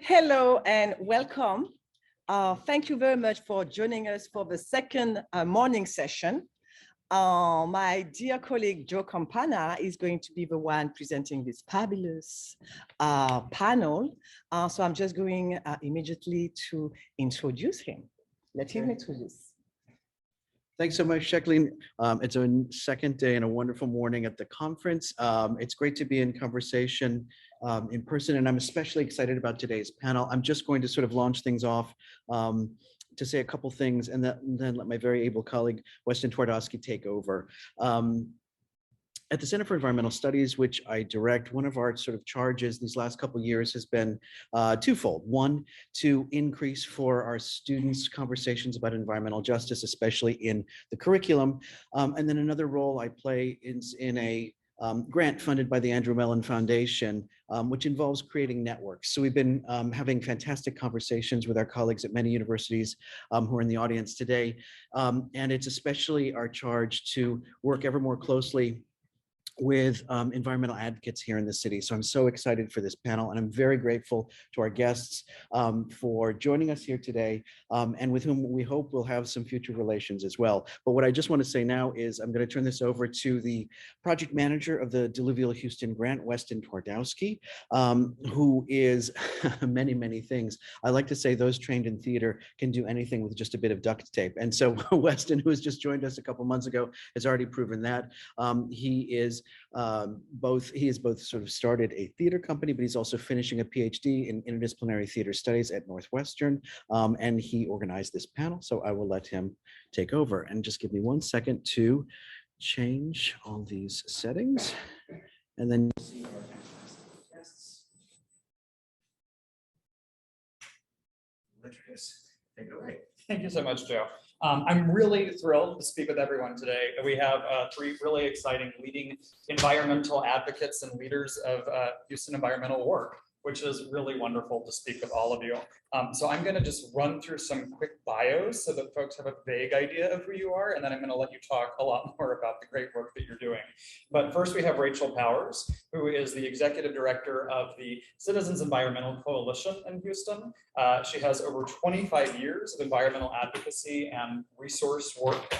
Hello and welcome. Thank you very much for joining us for the second morning session. My dear colleague, Joe Campana, is going to be the one presenting this fabulous panel. So I'm just going immediately to introduce him. Let him introduce. Thanks so much, Jacqueline. It's a second day and a wonderful morning at the conference. It's great to be in conversation in person, and I'm especially excited about today's panel. I'm just going to sort of launch things off to say a couple things, and then let my very able colleague, Weston Twardowski, take over. At the Center for Environmental Studies, which I direct, one of our sort of charges these last couple of years has been twofold. One, to increase for our students conversations about environmental justice, especially in the curriculum. And then another role I play is in a grant funded by the Andrew Mellon Foundation, which involves creating networks. So we've been having fantastic conversations with our colleagues at many universities who are in the audience today. And it's especially our charge to work ever more closely with environmental advocates here in the city. So I'm so excited for this panel, and I'm very grateful to our guests for joining us here today, and with whom we hope we'll have some future relations as well. But what I just want to say now is I'm going to turn this over to the project manager of the Diluvial Houston grant, Weston Twardowski, who is many, many things. I like to say those trained in theater can do anything with just a bit of duct tape. And so Weston, who has just joined us a couple months ago, has already proven that. He has both sort of started a theater company, but he's also finishing a PhD in interdisciplinary theater studies at Northwestern, and he organized this panel. So I will let him take over, and just give me 1 second to change all these settings, and then you'll see our fantastic guests. Take it away. Thank you so much, Joe. I'm really thrilled to speak with everyone today. We have three really exciting leading environmental advocates and leaders of Houston environmental work, which is really wonderful to speak with all of you. So I'm going to just run through some quick bios so that folks have a vague idea of who you are, and then I'm going to let you talk a lot more about the great work that you're doing. But first we have Rachel Powers, who is the executive director of the Citizens Environmental Coalition in Houston. She has over 25 years of environmental advocacy and resource work.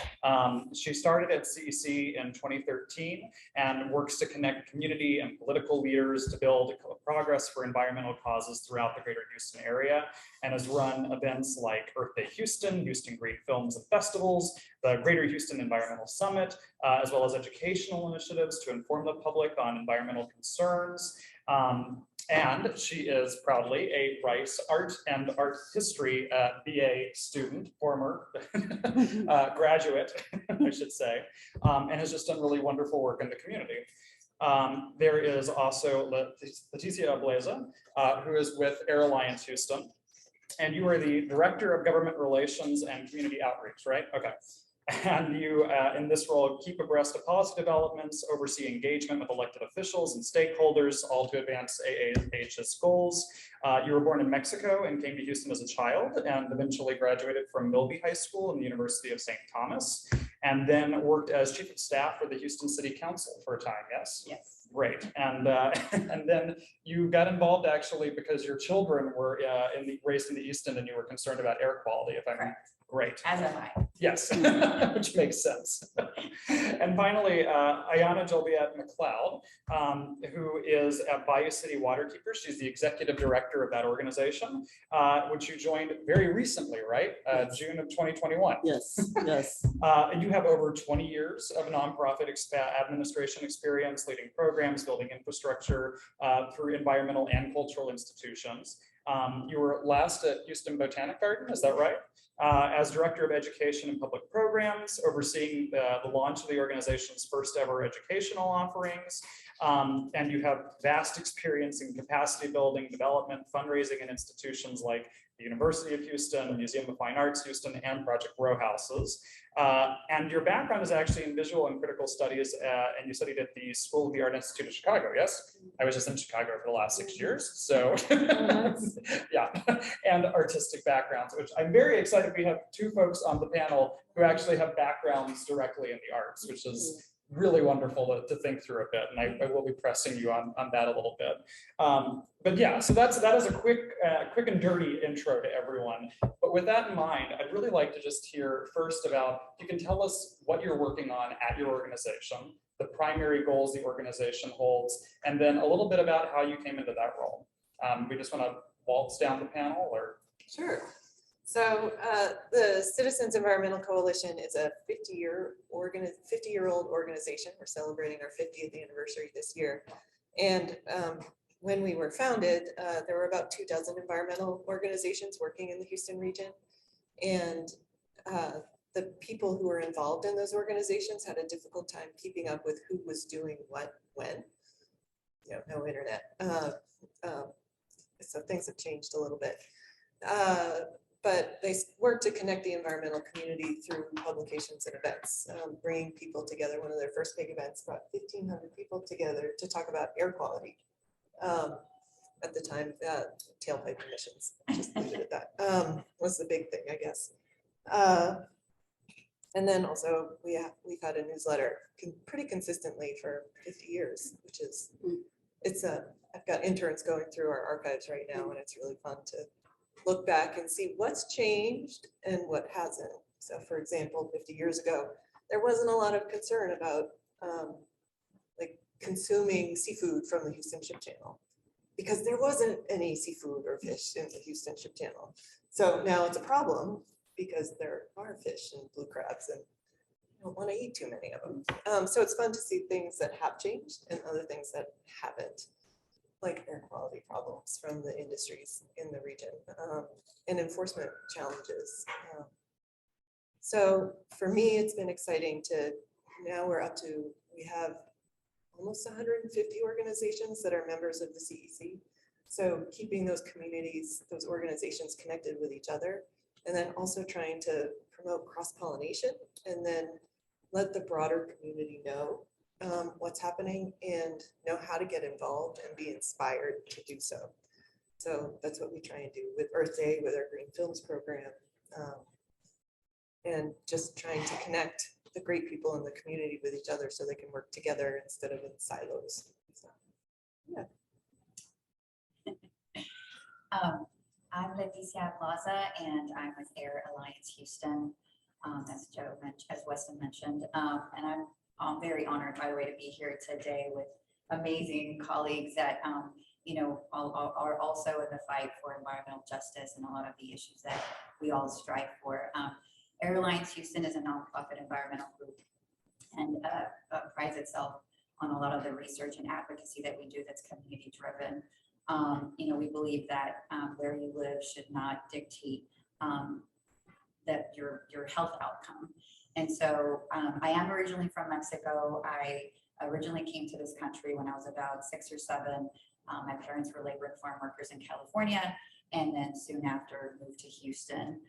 She started at CEC in 2013 and works to connect community and political leaders to build progress for environmental causes throughout the greater Houston area, and has run events like Earth Day Houston, Houston Green Films and Festivals, the Greater Houston Environmental Summit, as well as educational initiatives to inform the public on environmental concerns. And she is proudly a Rice Art and Art History BA student, former graduate, I should say, and has just done really wonderful work in the community. There is also Leticia Ableza, who is with Air Alliance Houston, and you are the Director of Government Relations and Community Outreach, right? Okay. And you, in this role, keep abreast of policy developments, oversee engagement with elected officials and stakeholders, all to advance AAH's goals. You were born in Mexico and came to Houston as a child, and eventually graduated from Milby High School and the University of St. Thomas, and then worked as Chief of Staff for the Houston City Council for a time, yes? Yes. Great. And then you got involved actually because your children were raised in the East End and you were concerned about air quality, if I'm great. As am I. Yes, which makes sense. And finally, Ayanna Mccloud, who is at Bayou City Waterkeeper. She's the executive director of that organization, which you joined very recently, right? June of 2021. Yes, yes. And you have over 20 years of nonprofit administration experience, leading programs, building infrastructure through environmental and cultural institutions. You were last at Houston Botanic Garden, is that right? As Director of Education and Public Programs, overseeing the launch of the organization's first ever educational offerings. And you have vast experience in capacity building, development, fundraising in institutions like the University of Houston, the Museum of Fine Arts Houston, and Project Row Houses. And your background is actually in visual and critical studies, and you studied at the School of the Art Institute of Chicago, yes? I was just in Chicago for the last 6 years, so yeah, and artistic backgrounds, which I'm very excited we have two folks on the panel who actually have backgrounds directly in the arts, which is really wonderful to think through a bit, and I will be pressing you on that a little bit. But yeah, so that is a quick and dirty intro to everyone. But with that in mind, I'd really like to just hear first about, you can tell us what you're working on at your organization, the primary goals the organization holds, and then a little bit about how you came into that role. We just want to waltz down the panel, or? Sure. So the Citizens Environmental Coalition is a 50-year-old organization. We're celebrating our 50th anniversary this year. And when we were founded, there were about 24 environmental organizations working in the Houston region. And the people who were involved in those organizations had a difficult time keeping up with who was doing what, when. You know, no internet. So things have changed a little bit. But they work to connect the environmental community through publications and events, bringing people together. One of their first big events brought 1,500 people together to talk about air quality. At the time, tailpipe emissions, just leave it at that, was the big thing, I guess. And then also we've had a newsletter pretty consistently for 50 years, which is, I've got interns going through our archives right now, and it's really fun to look back and see what's changed and what hasn't. So for example, 50 years ago, there wasn't a lot of concern about like consuming seafood from the Houston Ship Channel, because there wasn't any seafood or fish in the Houston Ship Channel. So now it's a problem because there are fish and blue crabs, and I don't want to eat too many of them. So it's fun to see things that have changed and other things that haven't, like air quality problems from the industries in the region, and enforcement challenges. So for me, it's been exciting to, now we have almost 150 organizations that are members of the CEC. So keeping those communities, those organizations connected with each other, and then also trying to promote cross-pollination and then let the broader community know what's happening and know how to get involved and be inspired to do so. So that's what we try and do with Earth Day, with our Green Films program, and just trying to connect the great people in the community with each other so they can work together instead of in silos. So, yeah. I'm Leticia Plaza, and I'm with Air Alliance Houston, as Weston mentioned, and I'm very honored, by the way, to be here today with amazing colleagues that are also in the fight for environmental justice and a lot of the issues that we all strive for. Air Alliance Houston is a nonprofit environmental group and prides itself on a lot of the research and advocacy that we do that's community driven. We believe that where you live should not dictate that your health outcome. And so I am originally from Mexico. I originally came to this country when I was about 6 or 7. My parents were labor and farm workers in California, and then soon after moved to Houston.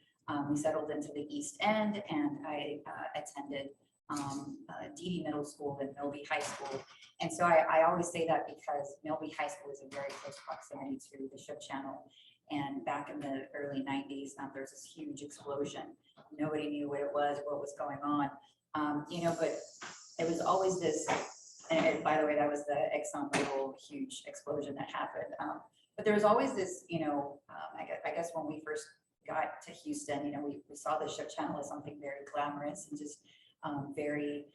We settled into the East End, and I attended DD Middle School and Milby High School. And so I always say that because Milby High School is in very close proximity to the Ship Channel. And back in the early 90s, there was this huge explosion. Nobody knew what it was, what was going on, but it was always this, and by the way, that was the ExxonMobil huge explosion that happened. But there was always this, I guess when we first got to Houston, we saw the Ship Channel as something very glamorous and just very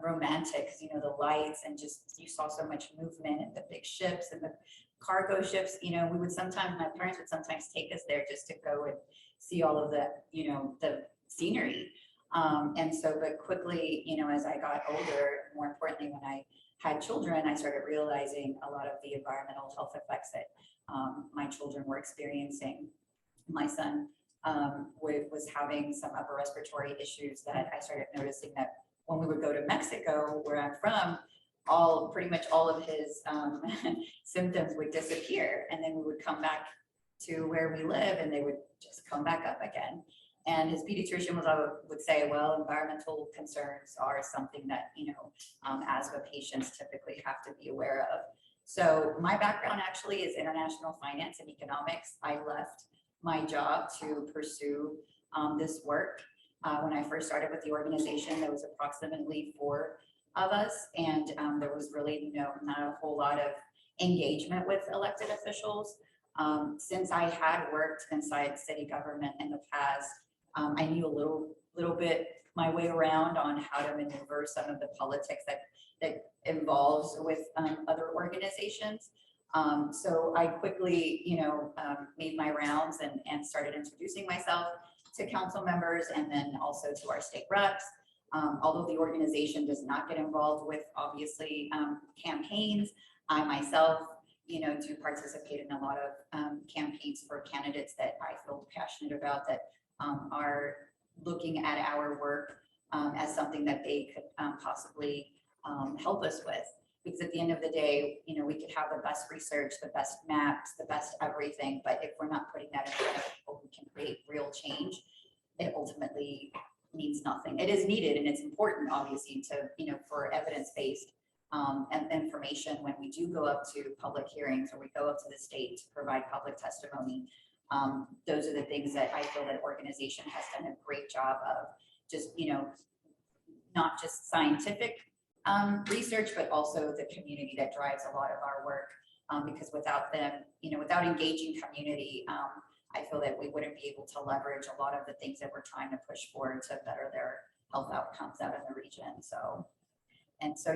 romantic, because the lights, and just you saw so much movement and the big ships and the cargo ships. My parents would sometimes take us there just to go and see all of the the scenery. But quickly, as I got older, more importantly when I had children, I started realizing a lot of the environmental health effects that my children were experiencing. My son was having some upper respiratory issues that I started noticing that when we would go to Mexico, where I'm from, pretty much all of his symptoms would disappear, and then we would come back to where we live and they would just come back up again. And his pediatrician would say, well, environmental concerns are something that asthma patients typically have to be aware of. So my background actually is international finance and economics. I left my job to pursue this work. When I first started with the organization, there was approximately 4 of us. And there was really not a whole lot of engagement with elected officials. Since I had worked inside city government in the past, I knew a little bit my way around on how to maneuver some of the politics that involves with other organizations. So I quickly, made my rounds and started introducing myself to council members and then also to our state reps. Although the organization does not get involved with, obviously, campaigns, I myself, do participate in a lot of campaigns for candidates that I feel passionate about that are looking at our work as something that they could possibly help us with. Because at the end of the day, we could have the best research, the best maps, the best everything, but if we're not putting that in front of people who can create real change, it ultimately means nothing. It is needed and it's important, obviously, to, for evidence-based and information when we do go up to public hearings or we go up to the state to provide public testimony. Those are the things that I feel that organization has done a great job of just, not just scientific research, but also the community that drives a lot of our work. Because without them, without engaging community, I feel that we wouldn't be able to leverage a lot of the things that we're trying to push forward to better their health outcomes out in the region. So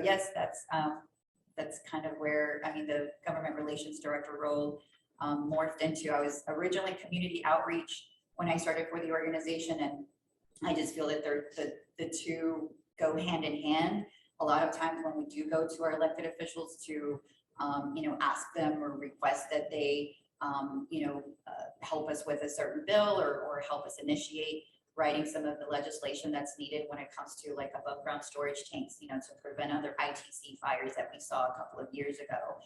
yes, that's kind of where, the government relations director role morphed into. I was originally community outreach when I started for the organization, and I just feel that the two go hand in hand. A lot of times when we do go to our elected officials to, ask them or request that they, help us with a certain bill or help us initiate writing some of the legislation that's needed when it comes to like above ground storage tanks, to prevent other ITC fires that we saw a couple of years ago,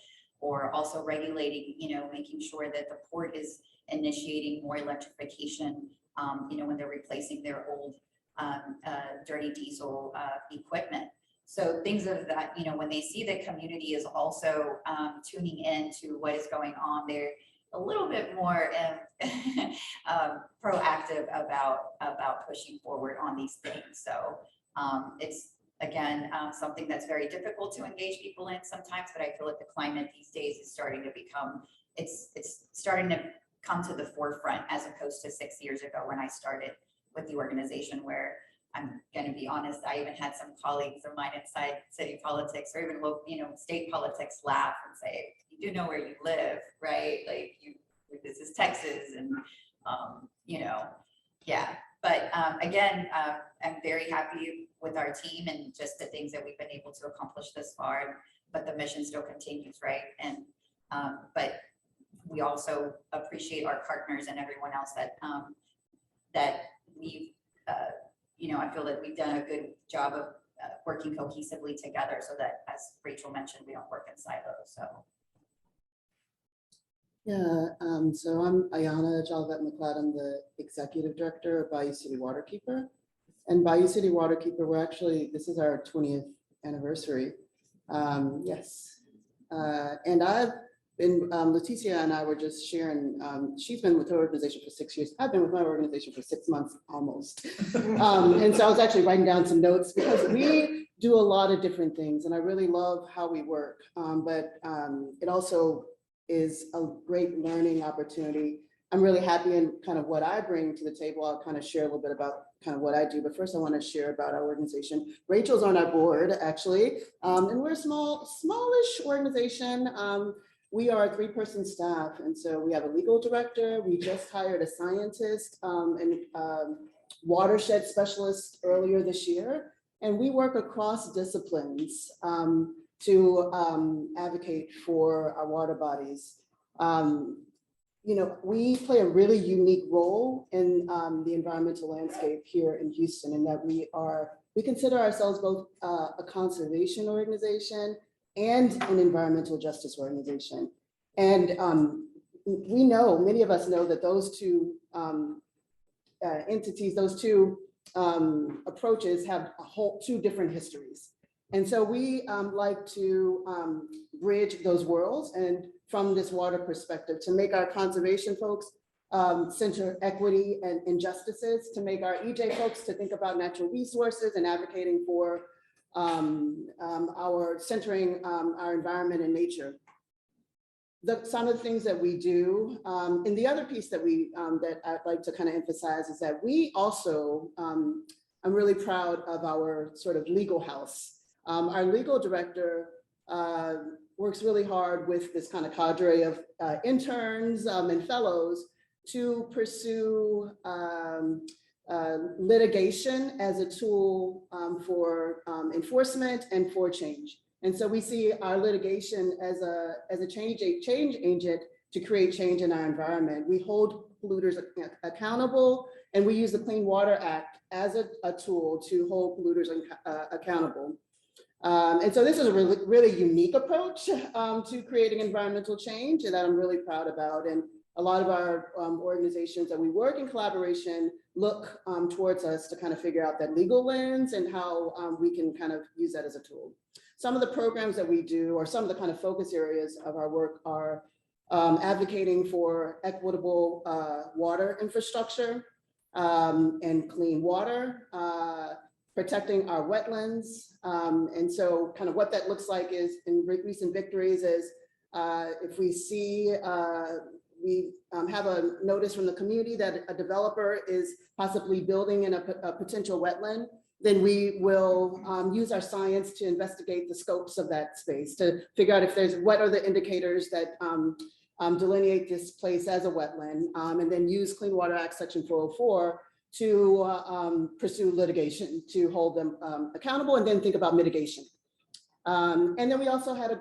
or also regulating, making sure that the port is initiating more electrification, when they're replacing their old dirty diesel equipment. So things of that, when they see the community is also tuning in to what is going on, they're a little bit more proactive about pushing forward on these things. So it's, again, something that's very difficult to engage people in sometimes, but I feel like the climate these days is starting to become, it's starting to come to the forefront as opposed to 6 years ago when I started with the organization, where I'm going to be honest, I even had some colleagues of mine inside city politics or even, state politics laugh and say, you do know where you live, right? Like this is Texas and, yeah. But again, I'm very happy with our team and just the things that we've been able to accomplish this far, but the mission still continues, right? And, but we also appreciate our partners and everyone else that we've, I feel that we've done a good job of working cohesively together so that, as Rachel mentioned, we don't work in silos. So. Yeah, so I'm Ayanna Jolivet Mccloud. I'm the executive director of Bayou City Waterkeeper. And Bayou City Waterkeeper, this is our 20th anniversary. Yes. And I've been, Leticia and I were just sharing, she's been with her organization for 6 years. I've been with my organization for 6 months almost. And so I was actually writing down some notes because we do a lot of different things and I really love how we work. But it also is a great learning opportunity. I'm really happy in kind of what I bring to the table. I'll kind of share a little bit about kind of what I do, but first I want to share about our organization. Rachel's on our board actually, and we're a smallish organization. We are a 3-person staff, and so we have a legal director. We just hired a scientist and watershed specialist earlier this year, and we work across disciplines to advocate for our water bodies. We play a really unique role in the environmental landscape here in Houston, in that we consider ourselves both a conservation organization and an environmental justice organization. And many of us know that those two entities, those two approaches have two different histories. And so we like to bridge those worlds, and from this water perspective, to make our conservation folks center equity and injustices, to make our EJ folks to think about natural resources and advocating for our centering our environment and nature. Some of the things that we do, and the other piece that that I'd like to kind of emphasize is that we also, I'm really proud of our sort of legal house. Our legal director works really hard with this kind of cadre of interns and fellows to pursue litigation as a tool for enforcement and for change. And so we see our litigation as a change agent to create change in our environment. We hold polluters accountable, and we use the Clean Water Act as a tool to hold polluters accountable. And so this is a really unique approach to creating environmental change, and that I'm really proud about. And a lot of our organizations that we work in collaboration look towards us to kind of figure out that legal lens and how we can kind of use that as a tool. Some of the programs that we do, or some of the kind of focus areas of our work, are advocating for equitable water infrastructure and clean water, protecting our wetlands. And so kind of what that looks like is, in recent victories, is if we see, we have a notice from the community that a developer is possibly building in a potential wetland, then we will use our science to investigate the scopes of that space, to figure out if what are the indicators that delineate this place as a wetland, and then use Clean Water Act Section 404 to pursue litigation to hold them accountable, and then think about mitigation. And then we also had a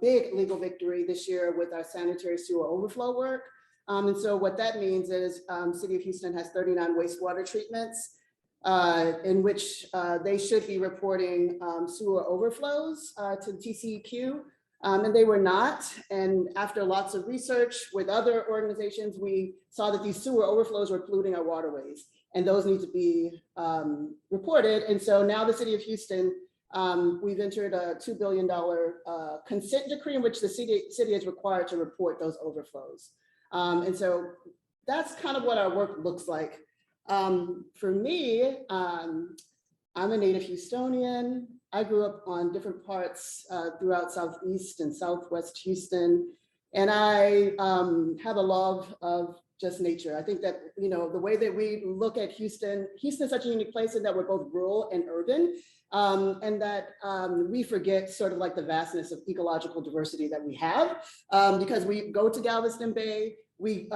big legal victory this year with our sanitary sewer overflow work. And so what that means is City of Houston has 39 wastewater treatments in which they should be reporting sewer overflows to TCEQ, and they were not. And after lots of research with other organizations, we saw that these sewer overflows were polluting our waterways, and those need to be reported. And so now the City of Houston, we've entered a $2 billion consent decree in which the city is required to report those overflows. And so that's kind of what our work looks like. For me, I'm a native Houstonian. I grew up on different parts throughout Southeast and Southwest Houston, and I have a love of just nature. I think that, you know, the way that we look at Houston is such a unique place in that we're both rural and urban, and that we forget sort of like the vastness of ecological diversity that we have, because we go to Galveston Bay, we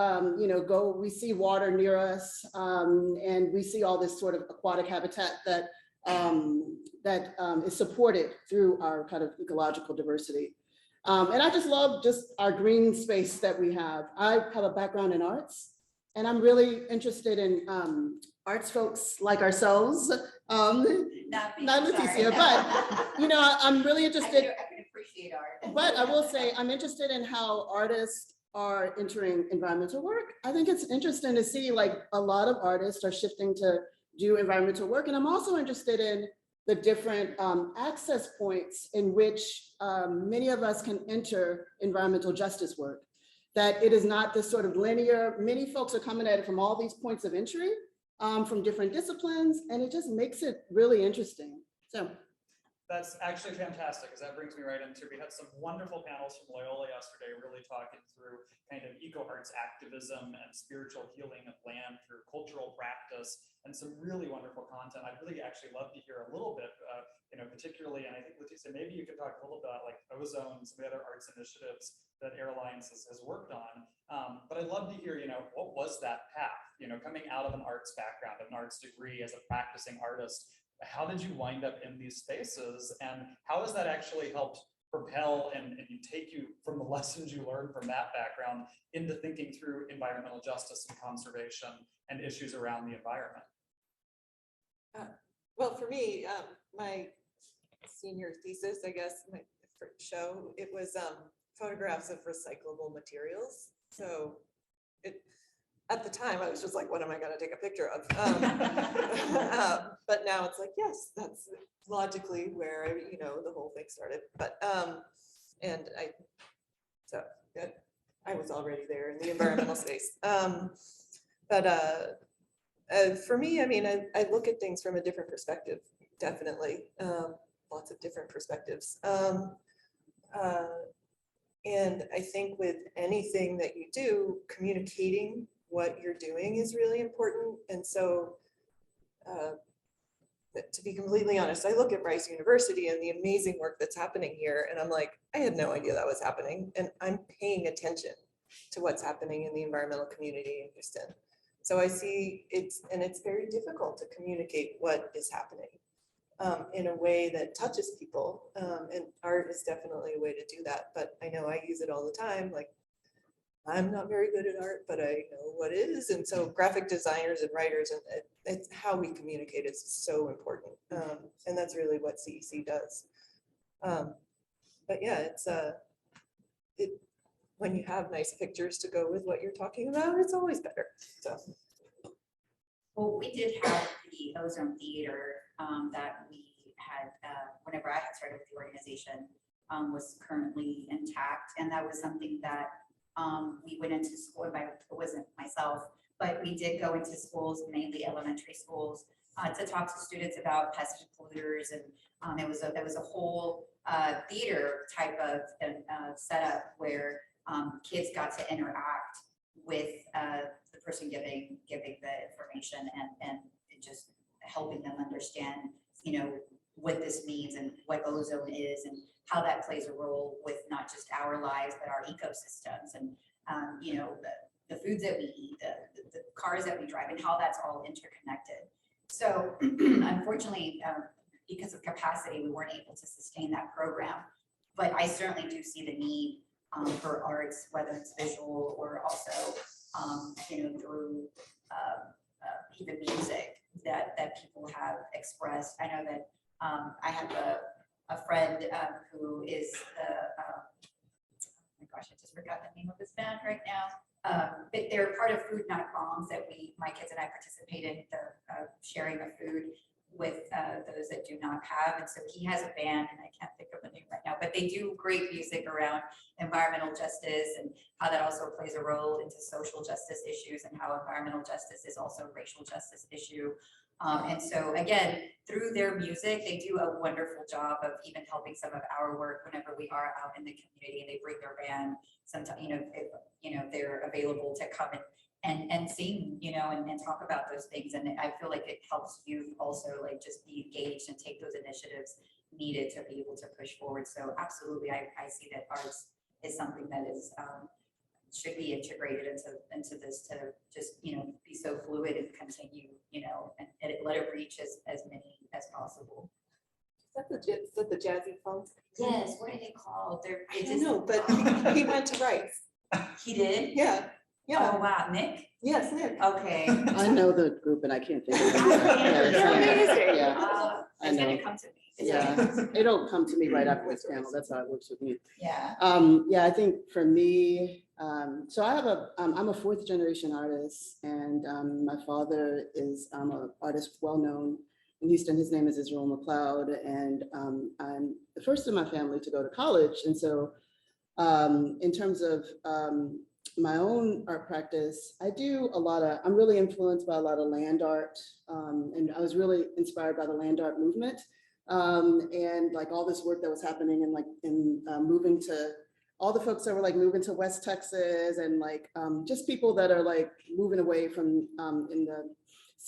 we see water near us, and we see all this sort of aquatic habitat that is supported through our kind of ecological diversity. And I just love just our green space that we have. I have a background in arts, and I'm really interested in arts folks like ourselves. Not Leticia, but you know, I'm really interested. I can appreciate art. But I will say I'm interested in how artists are entering environmental work. I think it's interesting to see like a lot of artists are shifting to do environmental work. And I'm also interested in the different access points in which many of us can enter environmental justice work. That it is not this sort of linear, many folks are coming at it from all these points of entry, from different disciplines, and it just makes it really interesting. So. That's actually fantastic, because that brings me right into, we had some wonderful panels from Loyola yesterday, really talking through kind of eco-arts activism and spiritual healing of land through cultural practice, and some really wonderful content. I'd really actually love to hear a little bit, particularly, and I think Leticia, maybe you could talk a little about like Ozone, some of the other arts initiatives that Air Alliance has worked on. But I'd love to hear, what was that path, coming out of an arts background, an arts degree as a practicing artist. How did you wind up in these spaces, and how has that actually helped propel and take you from the lessons you learned from that background into thinking through environmental justice and conservation and issues around the environment? Well, for me, my senior thesis, I guess, my show, it was photographs of recyclable materials. So at the time, I was just like, what am I going to take a picture of? But now it's like, yes, that's logically where, the whole thing started. But, and I was already there in the environmental space. But for me, I mean, I look at things from a different perspective. definitely. Lots of different perspectives. And I think with anything that you do, communicating what you're doing is really important. And so, to be completely honest, I look at Rice University and the amazing work that's happening here, and I'm like, I had no idea that was happening. And I'm paying attention to what's happening in the environmental community in Houston. So I see it's very difficult to communicate what is happening in a way that touches people. And art is definitely a way to do that. But I know I use it all the time. Like, I'm not very good at art, but I know what is. And so graphic designers and writers, and it's how we communicate is so important. And that's really what CEC does. But yeah, it's when you have nice pictures to go with what you're talking about, it's always better. So. Well, we did have the Ozone Theater that we had, whenever I had started with the organization, was currently intact. And that was something that we went into school, it wasn't myself, but we did go into schools, mainly elementary schools, to talk to students about pest polluters. And it was a whole theater type of setup where kids got to interact with the person giving the information and just helping them understand, what this means and what ozone is and how that plays a role with not just our lives, but our ecosystems and, the foods that we eat, the cars that we drive, and how that's all interconnected. So unfortunately, because of capacity, we weren't able to sustain that program. But I certainly do see the need for arts, whether it's visual or also, through even music that people have expressed. I know that I have a friend who is oh my gosh, I just forgot the name of this band right now. But they're part of Food Not Bombs that my kids and I participate in, the sharing of food with those that do not have. And so he has a band, and I can't think of the name right now, but they do great music around environmental justice and how that also plays a role into social justice issues and how environmental justice is also a racial justice issue. And so again, through their music, they do a wonderful job of even helping some of our work whenever we are out in the community and they bring their band. Sometimes, if they're available to come and sing, and talk about those things. And I feel like it helps youth also like just be engaged and take those initiatives needed to be able to push forward. So absolutely, I see that arts is something that is should be integrated into this to just, be so fluid and continue, and let it reach as many as possible. Is that the jazzy funk? Yes, what are they called? I don't know, but he went to Rice. He did? Yeah. Yeah. Oh, wow. Nick? Yes, Nick. Okay. I know the group and I can't think of it. They're amazing. Yeah, I It's know. gonna come to me. It's Yeah, gonna- it'll come to me right after this panel. That's how it works with me. Yeah. Yeah, I think for me, so I'm a fourth generation artist, and my father is an artist well known in Houston. His name is Mccloud, and I'm the first in my family to go to college. And so in terms of my own art practice, I'm really influenced by a lot of land art. And I was really inspired by the land art movement. And like all this work that was happening in moving to all the folks that were like moving to West Texas and like just people that are like moving away from in the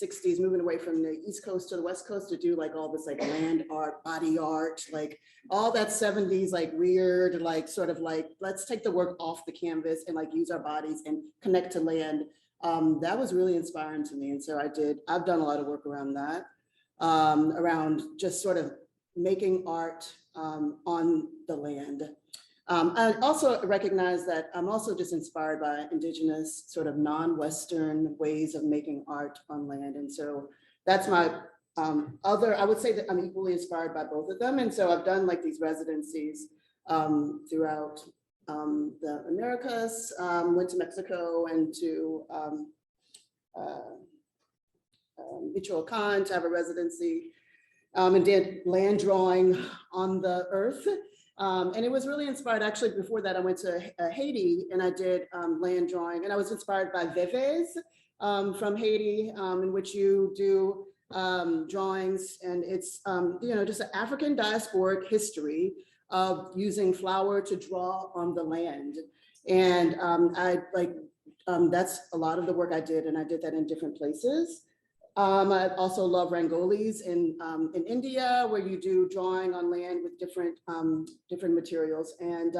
60s, moving away from the East Coast to the West Coast to do like all this like land art, body art, like all that 70s, like weird, like sort of like, let's take the work off the canvas and like use our bodies and connect to land. That was really inspiring to me. And so I've done a lot of work around that, around just sort of making art on the land. I also recognize that I'm also just inspired by indigenous sort of non-Western ways of making art on land. And so that's my I would say that I'm equally inspired by both of them. And so I've done like these residencies throughout the Americas, went to Mexico and to Michoacan to have a residency and did land drawing on the earth. And it was really inspired. Actually, before that, I went to Haiti and I did land drawing, and I was inspired by Veves from Haiti, in which you do drawings, and it's just an African diasporic history of using flour to draw on the land. And that's a lot of the work I did, and I did that in different places. I also love rangolis in India, where you do drawing on land with different materials. And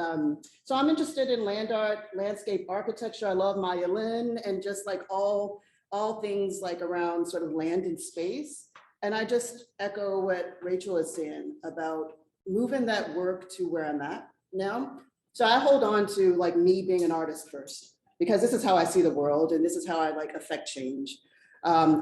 so I'm interested in land art, landscape architecture. I love Mayalin and just like all things like around sort of land and space. And I just echo what Rachel is saying about moving that work to where I'm at now. So I hold on to like me being an artist first, because this is how I see the world and this is how I like affect change.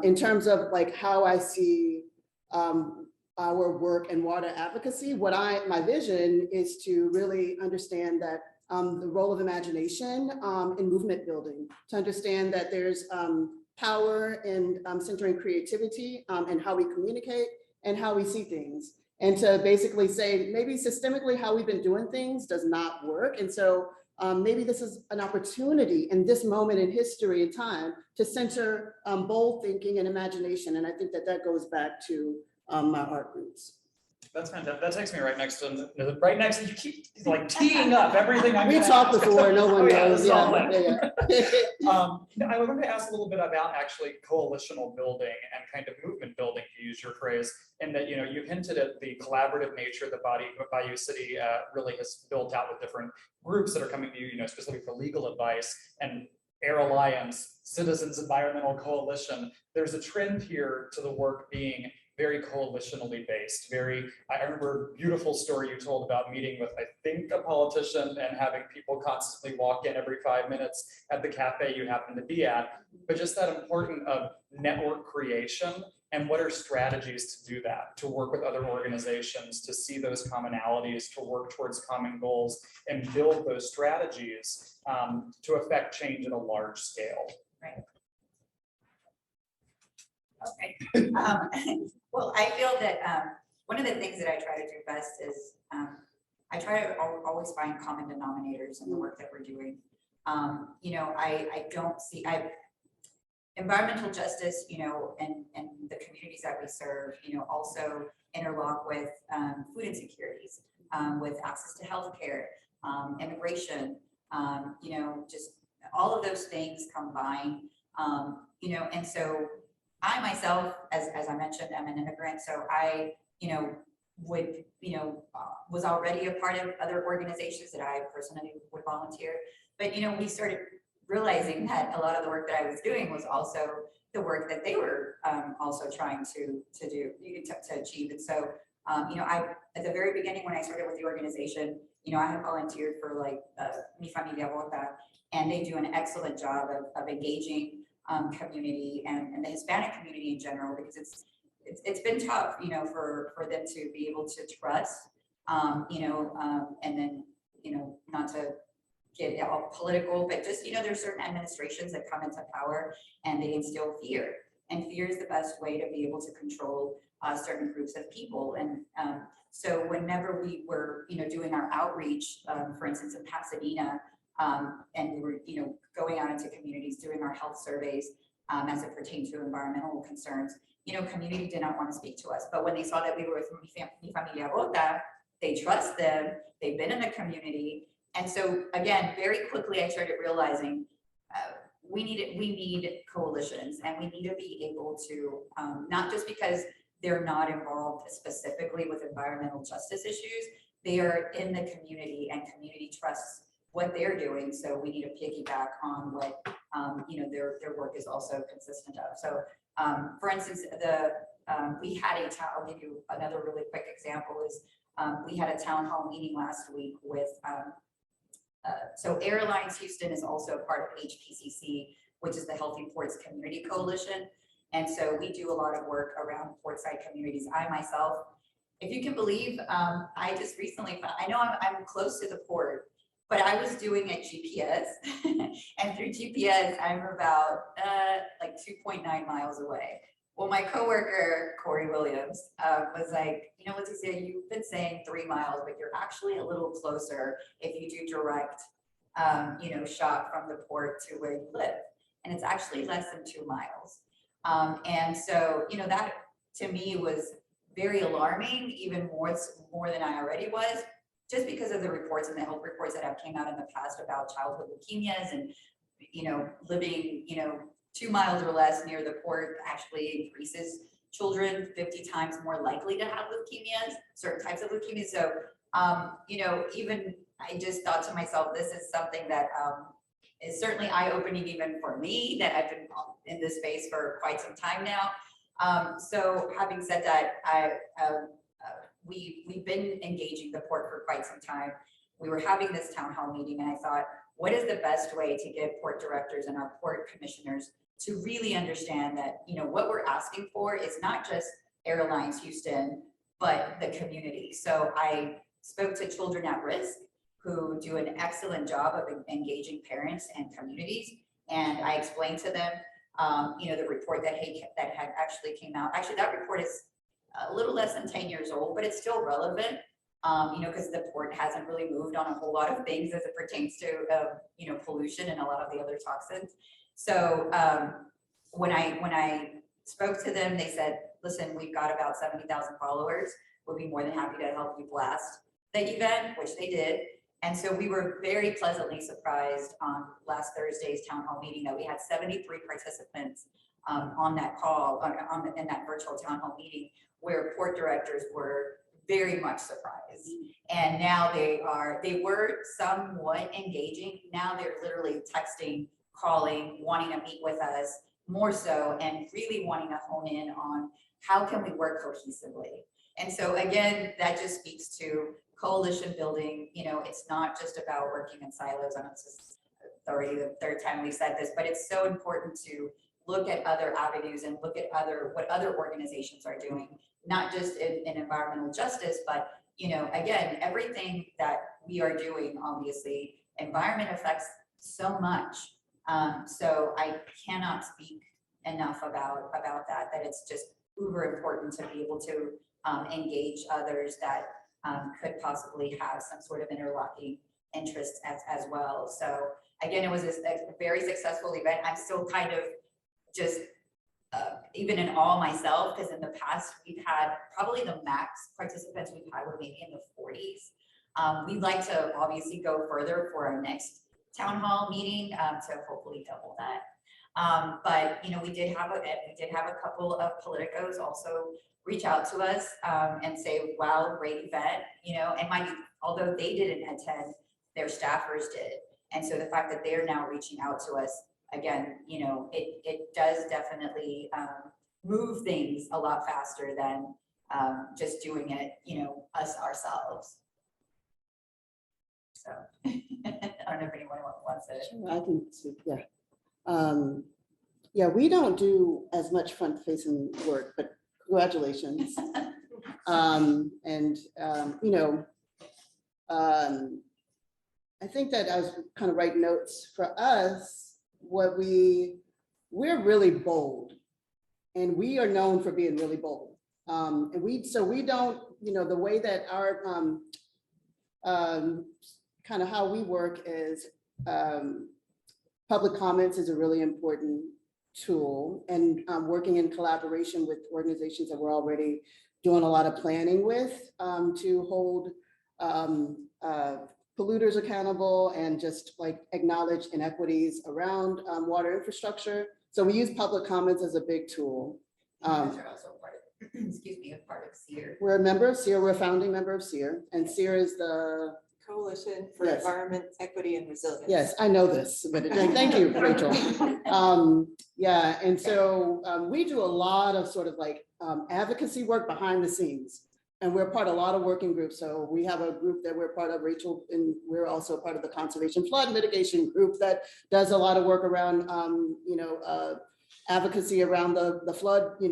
In terms of like how I see our work and water advocacy, my vision is to really understand that the role of imagination in movement building, to understand that there's power in centering creativity and how we communicate and how we see things. And to basically say, maybe systemically how we've been doing things does not work. And so maybe this is an opportunity in this moment in history and time to center bold thinking and imagination. And I think that goes back to my art roots. That's fantastic. That takes me right next to you keep like teeing up everything I'm We talked before, no one knows. I wanted to ask a little bit about actually coalitional building and kind of movement building, to use your phrase, and that you hinted at the collaborative nature that Bayou City really has built out with different groups that are coming to you, specifically for legal advice, and Air Alliance, Citizens Environmental Coalition. There's a trend here to the work being very coalitionally based. I remember a beautiful story you told about meeting with, I think, a politician and having people constantly walk in every 5 minutes at the cafe you happen to be at, but just that important of network creation and what are strategies to do that, to work with other organizations, to see those commonalities, to work towards common goals and build those strategies to affect change at a large scale. Right. Okay. Well, I feel that one of the things that I try to do best is I try to always find common denominators in the work that we're doing. I don't see, environmental justice, and the communities that we serve, also interlock with food insecurities, with access to healthcare, immigration, just all of those things combine, and so I myself, as I mentioned, I'm an immigrant, so I, was already a part of other organizations that I personally would volunteer. But, we started realizing that a lot of the work that I was doing was also the work that they were also trying to do, to achieve. And so, at the very beginning, when I started with the organization, I had volunteered for like Mi Familia Vota, and they do an excellent job of engaging community and the Hispanic community in general, because it's been tough, for them to be able to trust, and then, not to get all political, but just, there's certain administrations that come into power and they instill fear, and fear is the best way to be able to control certain groups of people. And so whenever we were, doing our outreach, for instance, in Pasadena, and we were, going out into communities, doing our health surveys as it pertained to environmental concerns, community did not want to speak to us. But when they saw that we were with Mi Familia Vota, they trust them, they've been in the community. And so again, very quickly, I started realizing we need coalitions, and we need to be able to, not just because they're not involved specifically with environmental justice issues, they are in the community and community trusts what they're doing. So we need to piggyback on what their work is also consistent of. So for instance, we had a town, I'll give you another really quick example, is we had a town hall meeting last week with, so Air Alliance Houston is also a part of HPCC, which is the Healthy Ports Community Coalition. And so we do a lot of work around portside communities. I myself, if you can believe, I just recently found, I know I'm close to the port, but I was doing a GPS and through GPS, I'm about like 2.9 miles away. Well, my coworker, Corey Williams, was like, Leticia, you've been saying 3 miles, but you're actually a little closer if you do direct, shot from the port to where you live. And it's actually less than 2 miles. And so, that to me was very alarming, even more than I already was, just because of the reports and the health reports that have came out in the past about childhood leukemias and, living, 2 miles or less near the port actually increases children 50 times more likely to have leukemias, certain types of leukemias. So, even I just thought to myself, this is something that is certainly eye-opening even for me, that I've been in this space for quite some time now. So having said that, we've been engaging the port for quite some time. We were having this town hall meeting, and I thought, what is the best way to get port directors and our port commissioners to really understand that, what we're asking for is not just Air Alliance Houston, but the community. So I spoke to Children at Risk, who do an excellent job of engaging parents and communities. And I explained to them, the report that had actually came out. Actually, that report is a little less than 10 years old, but it's still relevant, because the port hasn't really moved on a whole lot of things as it pertains to, pollution and a lot of the other toxins. So when I spoke to them, they said, listen, we've got about 70,000 followers. We'll be more than happy to help you blast the event, which they did. And so we were very pleasantly surprised on last Thursday's town hall meeting that we had 73 participants on that call, in that virtual town hall meeting, where port directors were very much surprised. And now they were somewhat engaging. Now they're literally texting, calling, wanting to meet with us more so, and really wanting to hone in on how can we work cohesively. And so again, that just speaks to coalition building. It's not just about working in silos. I know this is already the third time we've said this, but it's so important to look at other avenues and look at what other organizations are doing, not just in environmental justice, but again, everything that we are doing, obviously, environment affects so much. So I cannot speak enough about that it's just uber important to be able to engage others that could possibly have some sort of interlocking interests as well. So again, it was a very successful event. I'm still kind of just even in awe myself, because in the past we've had probably the max participants we've had were maybe in the 40s. We'd like to obviously go further for our next town hall meeting to hopefully double that. But we did have a couple of politicos also reach out to us and say, wow, great event, and mind you, although they didn't attend, their staffers did. And so the fact that they're now reaching out to us again, it does definitely move things a lot faster than just doing it, us ourselves. So I don't know if anyone wants to. Sure, I can speak, yeah. Yeah, we don't do as much front-facing work, but congratulations. I think that I was kind of writing notes for us. We're really bold, and we are known for being really bold. And we don't, the way that our kind of how we work is public comments is a really important tool, and working in collaboration with organizations that we're already doing a lot of planning with to hold polluters accountable and just like acknowledge inequities around water infrastructure. So we use public comments as a big tool. You guys are also part of, excuse me, a part of SEER. We're a member of SEER, we're a founding member of SEER, and SEER is the Coalition for Yes. Environment, Equity, and Resilience. Yes, I know this, but thank you, Rachel. Yeah, and so we do a lot of sort of like advocacy work behind the scenes, and we're part of a lot of working groups. So we have a group that we're part of, Rachel, and we're also part of the Conservation Flood Mitigation Group that does a lot of work around, advocacy around the flood,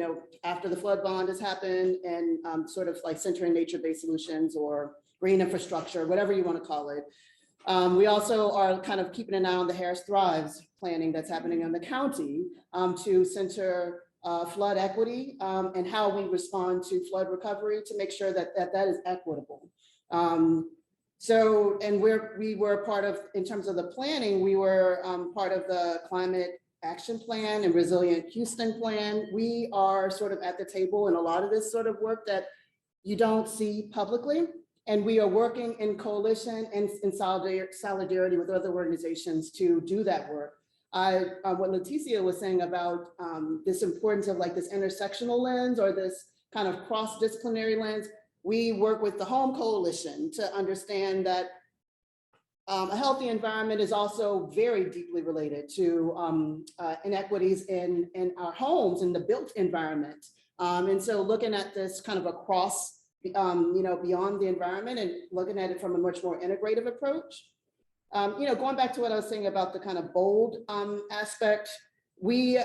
after the flood bond has happened, and sort of like centering nature-based solutions or green infrastructure, whatever you want to call it. We also are kind of keeping an eye on the Harris Thrives planning that's happening in the county to center flood equity and how we respond to flood recovery to make sure that is equitable. So, and we were part of, in terms of the planning, we were part of the Climate Action Plan and Resilient Houston Plan. We are sort of at the table in a lot of this sort of work that you don't see publicly. And we are working in coalition and in solidarity with other organizations to do that work. What Leticia was saying about this importance of like this intersectional lens or this kind of cross-disciplinary lens, we work with the Home Coalition to understand that a healthy environment is also very deeply related to inequities in our homes, in the built environment. And so looking at this kind of across, beyond the environment and looking at it from a much more integrative approach. Going back to what I was saying about the kind of bold aspect, we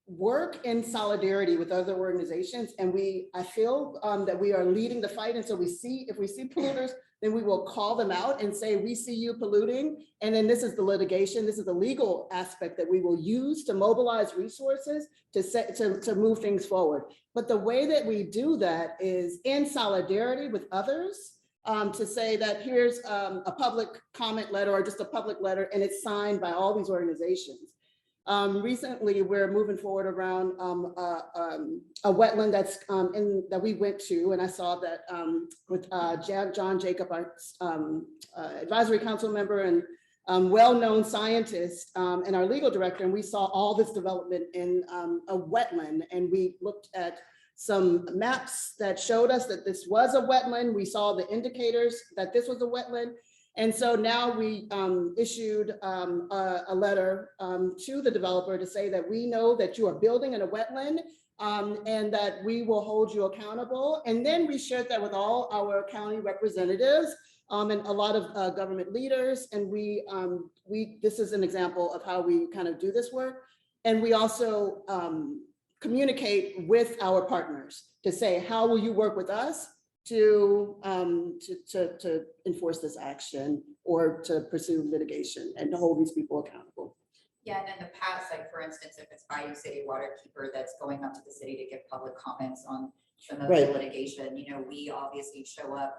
work in solidarity with other organizations, and I feel that we are leading the fight. And so if we see polluters, then we will call them out and say, we see you polluting. And then this is the litigation, this is the legal aspect that we will use to mobilize resources to move things forward. But the way that we do that is in solidarity with others, to say that here's a public comment letter or just a public letter, and it's signed by all these organizations. Recently, we're moving forward around a wetland that we went to, and I saw that with John Jacob, our advisory council member and well-known scientist and our legal director, and we saw all this development in a wetland, and we looked at some maps that showed us that this was a wetland. We saw the indicators that this was a wetland. And so now we issued a letter to the developer to say that we know that you are building in a wetland and that we will hold you accountable. And then we shared that with all our county representatives and a lot of government leaders. And this is an example of how we kind of do this work. And we also communicate with our partners to say, how will you work with us to enforce this action or to pursue litigation and to hold these people accountable? Yeah, and in the past, like for instance, if it's Bayou City Waterkeeper that's going up to the city to give public comments on some of the litigation, we obviously show up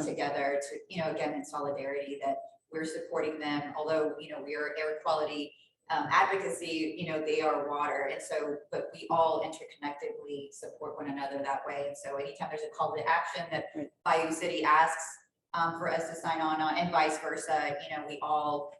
together to, again, in solidarity that we're supporting them. Although, we are air quality advocacy, they are water. And so, but we all interconnectedly support one another that way. And so anytime there's a call to action that Bayou City asks for us to sign on and vice versa, we all,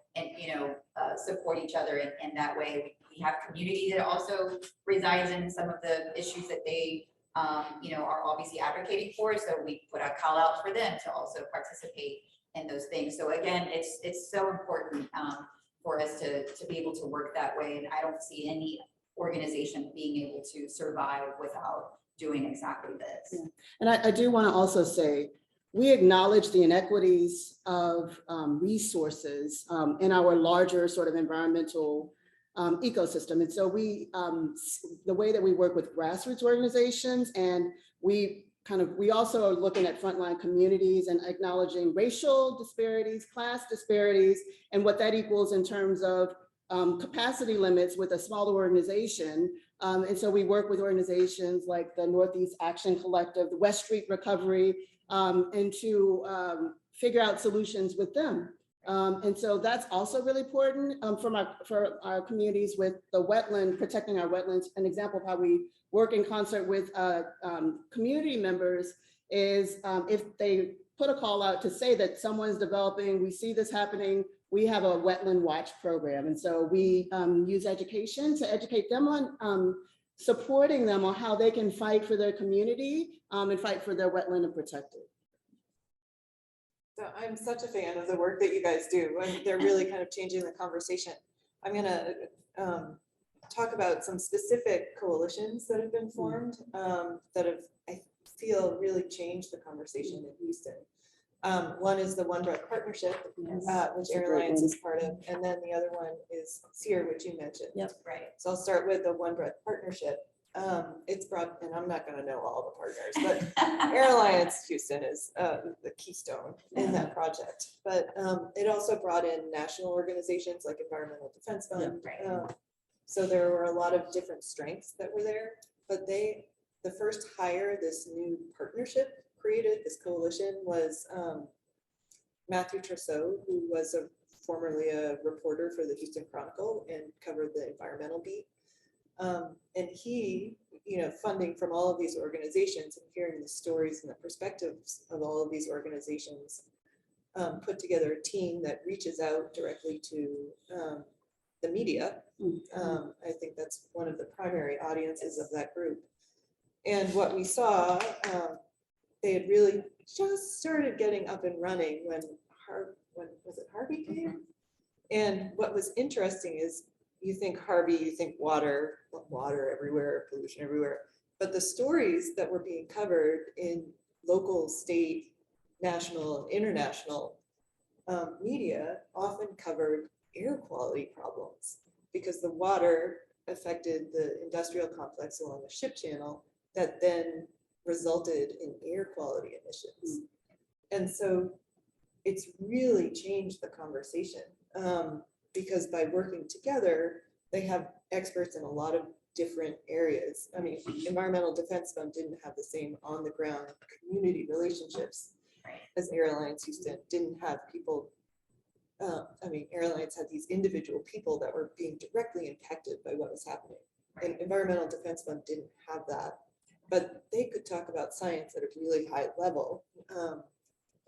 support each other in that way. We have community that also resides in some of the issues that they, are obviously advocating for. So we put a call out for them to also participate in those things. So again, it's so important for us to be able to work that way. And I don't see any organization being able to survive without doing exactly this. Yeah. And I do want to also say, we acknowledge the inequities of resources in our larger sort of environmental ecosystem. And so the way that we work with grassroots organizations, and we also are looking at frontline communities and acknowledging racial disparities, class disparities, and what that equals in terms of capacity limits with a smaller organization. And so we work with organizations like the Northeast Action Collective, the West Street Recovery, and to figure out solutions with them. And so that's also really important for our communities with the wetland, protecting our wetlands. An example of how we work in concert with community members is if they put a call out to say that someone's developing, we see this happening, we have a wetland watch program. And so we use education to educate them on supporting them on how they can fight for their community and fight for their wetland and protect it. So I'm such a fan of the work that you guys do, and they're really kind of changing the conversation. I'm gonna talk about some specific coalitions that have been formed that have, I feel, really changed the conversation in Houston. One is the One Breath Partnership, which Air Alliance is part of, and then the other one is SEER, which you mentioned. Yep. Right. So I'll start with the One Breath Partnership. It's brought, and I'm not going to know all the partners, but Air Alliance Houston is the keystone in that project. But it also brought in national organizations like Environmental Defense Fund. So there were a lot of different strengths that were there. But the first hire this new partnership created, this coalition, was Matthew Trousseau, who was a formerly a reporter for the Houston Chronicle and covered the environmental beat. And he, funding from all of these organizations and hearing the stories and the perspectives of all of these organizations, put together a team that reaches out directly to the media. I think that's one of the primary audiences of that group. And what we saw, they had really just started getting up and running when was it Harvey came? And what was interesting is you think Harvey, you think water everywhere, pollution everywhere. But the stories that were being covered in local, state, national, and international media often covered air quality problems because the water affected the industrial complex along the ship channel that then resulted in air quality emissions. And so it's really changed the conversation because by working together, they have experts in a lot of different areas. I mean, Environmental Defense Fund didn't have the same on the ground community relationships as Airlines Houston, didn't have people. Airlines had these individual people that were being directly impacted by what was happening. And Environmental Defense Fund didn't have that, but they could talk about science at a really high level.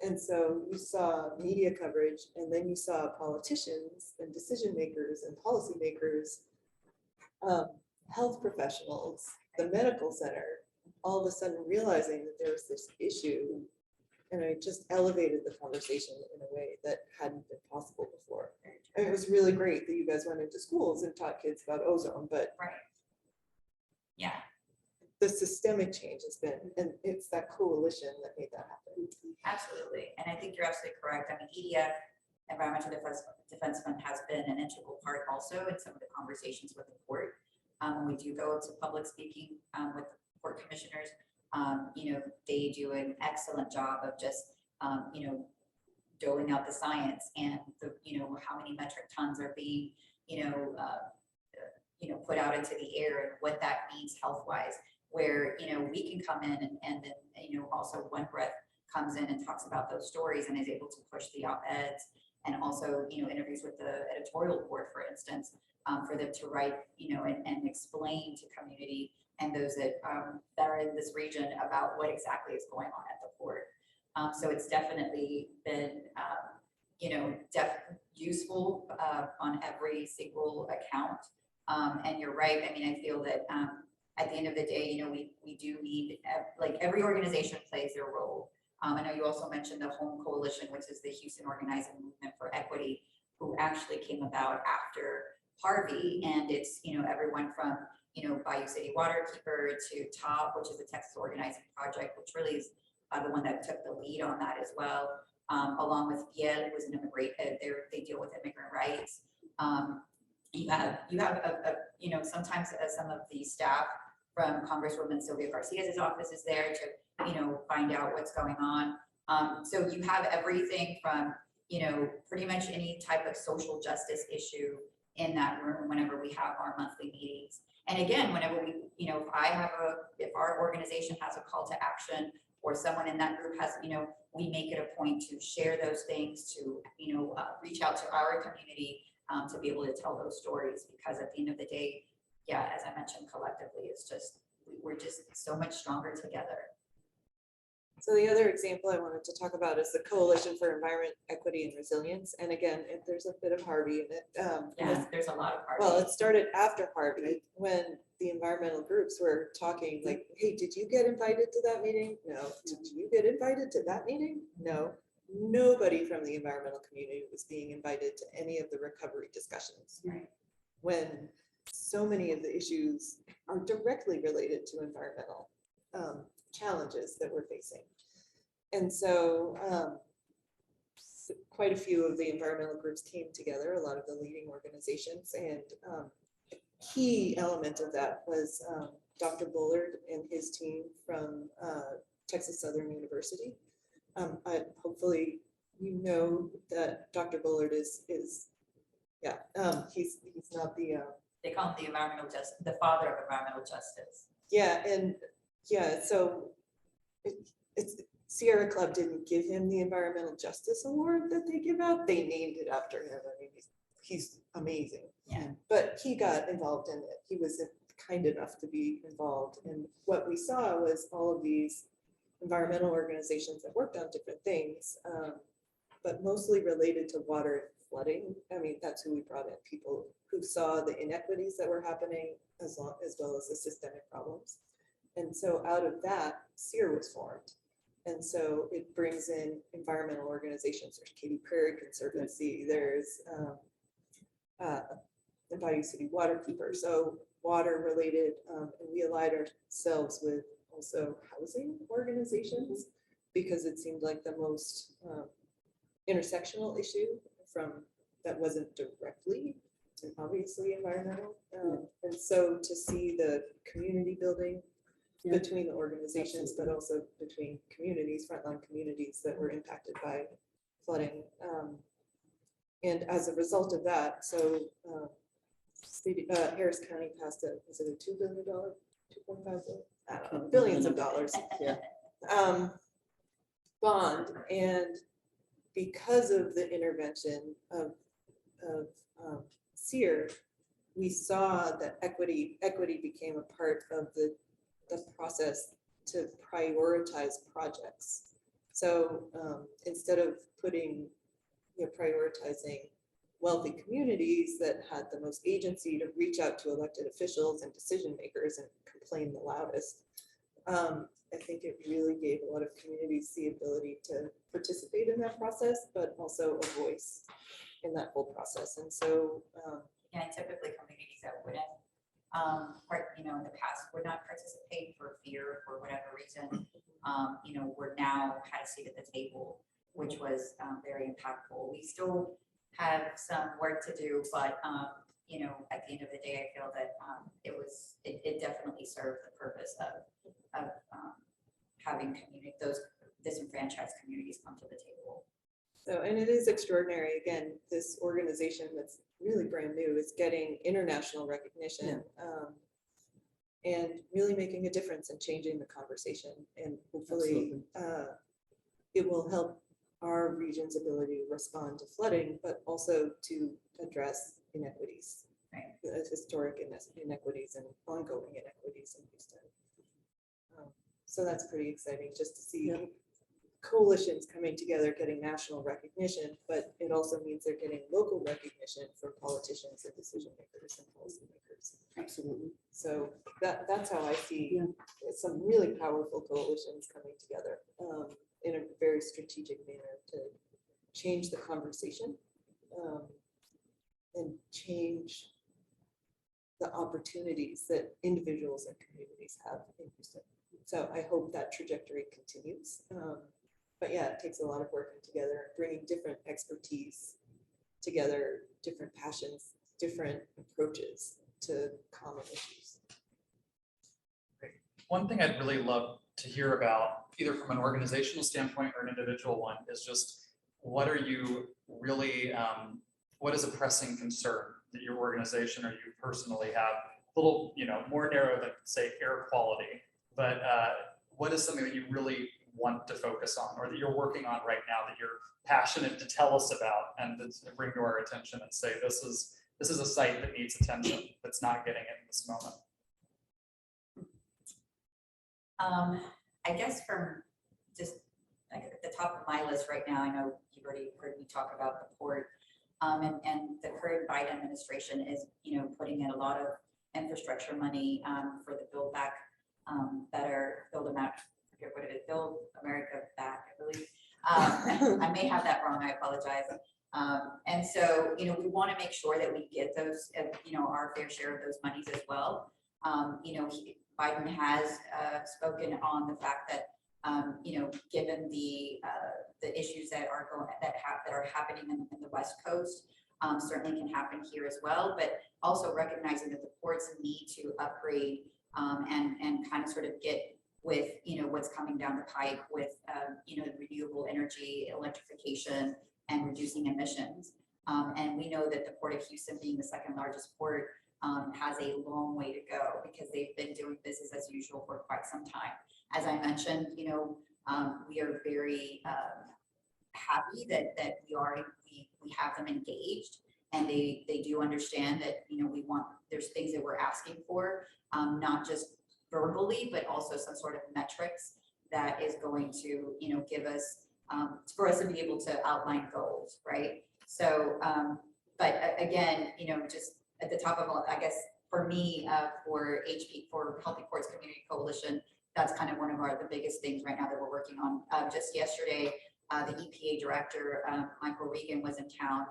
And so you saw media coverage, and then you saw politicians and decision makers and policymakers, health professionals, the medical center, all of a sudden realizing that there was this issue. And it just elevated the conversation in a way that hadn't been possible before. And it was really great that you guys went into schools and taught kids about ozone, but Yeah. the systemic change has been, and it's that coalition that made that happen. Absolutely. And I think you're absolutely correct. I mean, EDF, Environmental Defense Fund, has been an integral part also in some of the conversations with the court. When we do go to public speaking with court commissioners, they do an excellent job of just, doling out the science and the, how many metric tons are being, put out into the air and what that means health-wise, where, we can come in and then, also One Breath comes in and talks about those stories and is able to push the op-eds and also, interviews with the editorial board, for instance, for them to write, and explain to community and those that are in this region about what exactly is going on at the port. So it's definitely been, useful on every single account. And you're right. I mean, I feel that at the end of the day, we do need, like, every organization plays their role. I know you also mentioned the Home Coalition, which is the Houston Organizing Movement for Equity, who actually came about after Harvey. And it's, everyone from, Bayou City Waterkeeper to TOP, which is the Texas Organizing Project, which really is the one that took the lead on that as well, along with Fiel, who was an immigrant, they deal with immigrant rights. You have sometimes some of the staff from Congresswoman Sylvia Garcia's office is there to, find out what's going on. So you have everything from, pretty much any type of social justice issue in that room whenever we have our monthly meetings. And again, whenever we, if our organization has a call to action or someone in that group has, we make it a point to share those things, to, reach out to our community to be able to tell those stories, because at the end of the day, yeah, as I mentioned, collectively, it's just, we're just so much stronger together. So the other example I wanted to talk about is the Coalition for Environment, Equity, and Resilience. And again, there's a bit of Harvey in it. Yes, there's a lot of Harvey. Well, it started after Harvey when the environmental groups were talking like, hey, did you get invited to that meeting? No. Did you get invited to that meeting? No. Nobody from the environmental community was being invited to any of the recovery discussions. Right. When so many of the issues are directly related to environmental challenges that we're facing. And so quite a few of the environmental groups came together, a lot of the leading organizations, and a key element of that was Dr. Bullard and his team from Texas Southern University. Hopefully you know that Dr. Bullard is he's not the they call him the the father of environmental justice. Yeah, and yeah, so Sierra Club didn't give him the Environmental Justice Award that they give out. They named it after him. I mean, he's amazing. Yeah. But he got involved in it. He was kind enough to be involved. And what we saw was all of these environmental organizations that worked on different things, but mostly related to water and flooding. I mean, that's who we brought in, people who saw the inequities that were happening as well as the systemic problems. And so out of that, SEER was formed. And so it brings in environmental organizations. There's Katy Prairie Conservancy, there's the Bayou City Waterkeeper. So water related, and we allied ourselves with also housing organizations because it seemed like the most intersectional issue from that wasn't directly and obviously environmental. And so to see the community building between the organizations, but also between communities, frontline communities that were impacted by flooding. And as a result of that, so Harris County passed was it a $2 billion, 2.5 billion? I don't know, billions of dollars bond. And because of the intervention of SEER, we saw that equity became a part of the process to prioritize projects. So instead of prioritizing wealthy communities that had the most agency to reach out to elected officials and decision makers and complain the loudest, I think it really gave a lot of communities the ability to participate in that process, but also a voice in that whole process. And so yeah, typically communities that wouldn't, in the past would not participate for fear for whatever reason, we're now had a seat at the table, which was very impactful. We still have some work to do, but at the end of the day, I feel that it definitely served the purpose of having those disenfranchised communities come to the table. So, and it is extraordinary. Again, this organization that's really brand new is getting international recognition and really making a difference and changing the conversation. And hopefully it will help our region's ability to respond to flooding, but also to address inequities, historic inequities and ongoing inequities in Houston. So that's pretty exciting just to see coalitions coming together, getting national recognition, but it also means they're getting local recognition from politicians and decision makers and policymakers. Absolutely. So that's how I see some really powerful coalitions coming together in a very strategic manner to change the conversation and change the opportunities that individuals and communities have in Houston. So I hope that trajectory continues. But yeah, it takes a lot of working together, bringing different expertise together, different passions, different approaches to common issues. Great. One thing I'd really love to hear about, either from an organizational standpoint or an individual one, is just what are you really, what is a pressing concern that your organization or you personally have? A little, more narrow than say air quality, but what is something that you really want to focus on or that you're working on right now that you're passionate to tell us about and to bring to our attention and say this is a site that needs attention that's not getting it in this moment? I guess from just like at the top of my list right now, I know you've already heard me talk about the port, and the current Biden administration is putting in a lot of infrastructure money for the Build Back Better, Build America Back, I believe. I may have that wrong, I apologize. And so, we want to make sure that we get those, our fair share of those monies as well. Biden has spoken on the fact that, given the issues that are happening in the West Coast, certainly can happen here as well, but also recognizing that the ports need to upgrade and kind of sort of get with what's coming down the pike with renewable energy, electrification, and reducing emissions. And we know that the Port of Houston, being the second largest port, has a long way to go because they've been doing business as usual for quite some time. As I mentioned, We are very happy that we have them engaged, and they do understand that, you know, there's things that we're asking for, not just verbally, but also some sort of metrics that is going to, you know, give us, for us to be able to outline goals, right? So, but again, you know, just at the top of all, I guess for me, for Healthy Ports Community Coalition, that's kind of one of the biggest things right now that we're working on. Just yesterday, the EPA director, Michael Regan, was in town,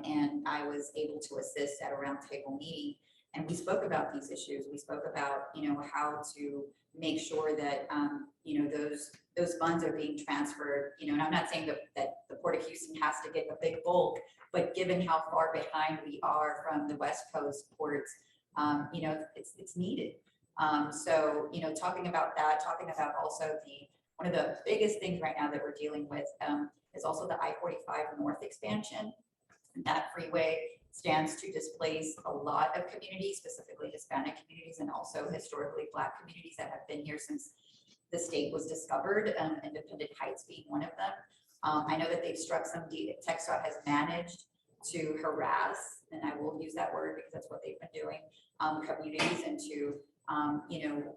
and I was able to assist at a roundtable meeting. And we spoke about these issues. We spoke about, you know, how to make sure that, you know, those funds are being transferred, you know, and I'm not saying that the Port of Houston has to get a big bulk, but given how far behind we are from the West Coast ports, you know, it's needed. So, you know, talking about that, talking about also one of the biggest things right now that we're dealing with is also the I-45 North expansion. That freeway stands to displace a lot of communities, specifically Hispanic communities, and also historically Black communities that have been here since the state was discovered, Independent Heights being one of them. I know that they've struck some deal. TxDOT has managed to harass, and I will use that word because that's what they've been doing, communities into, you know,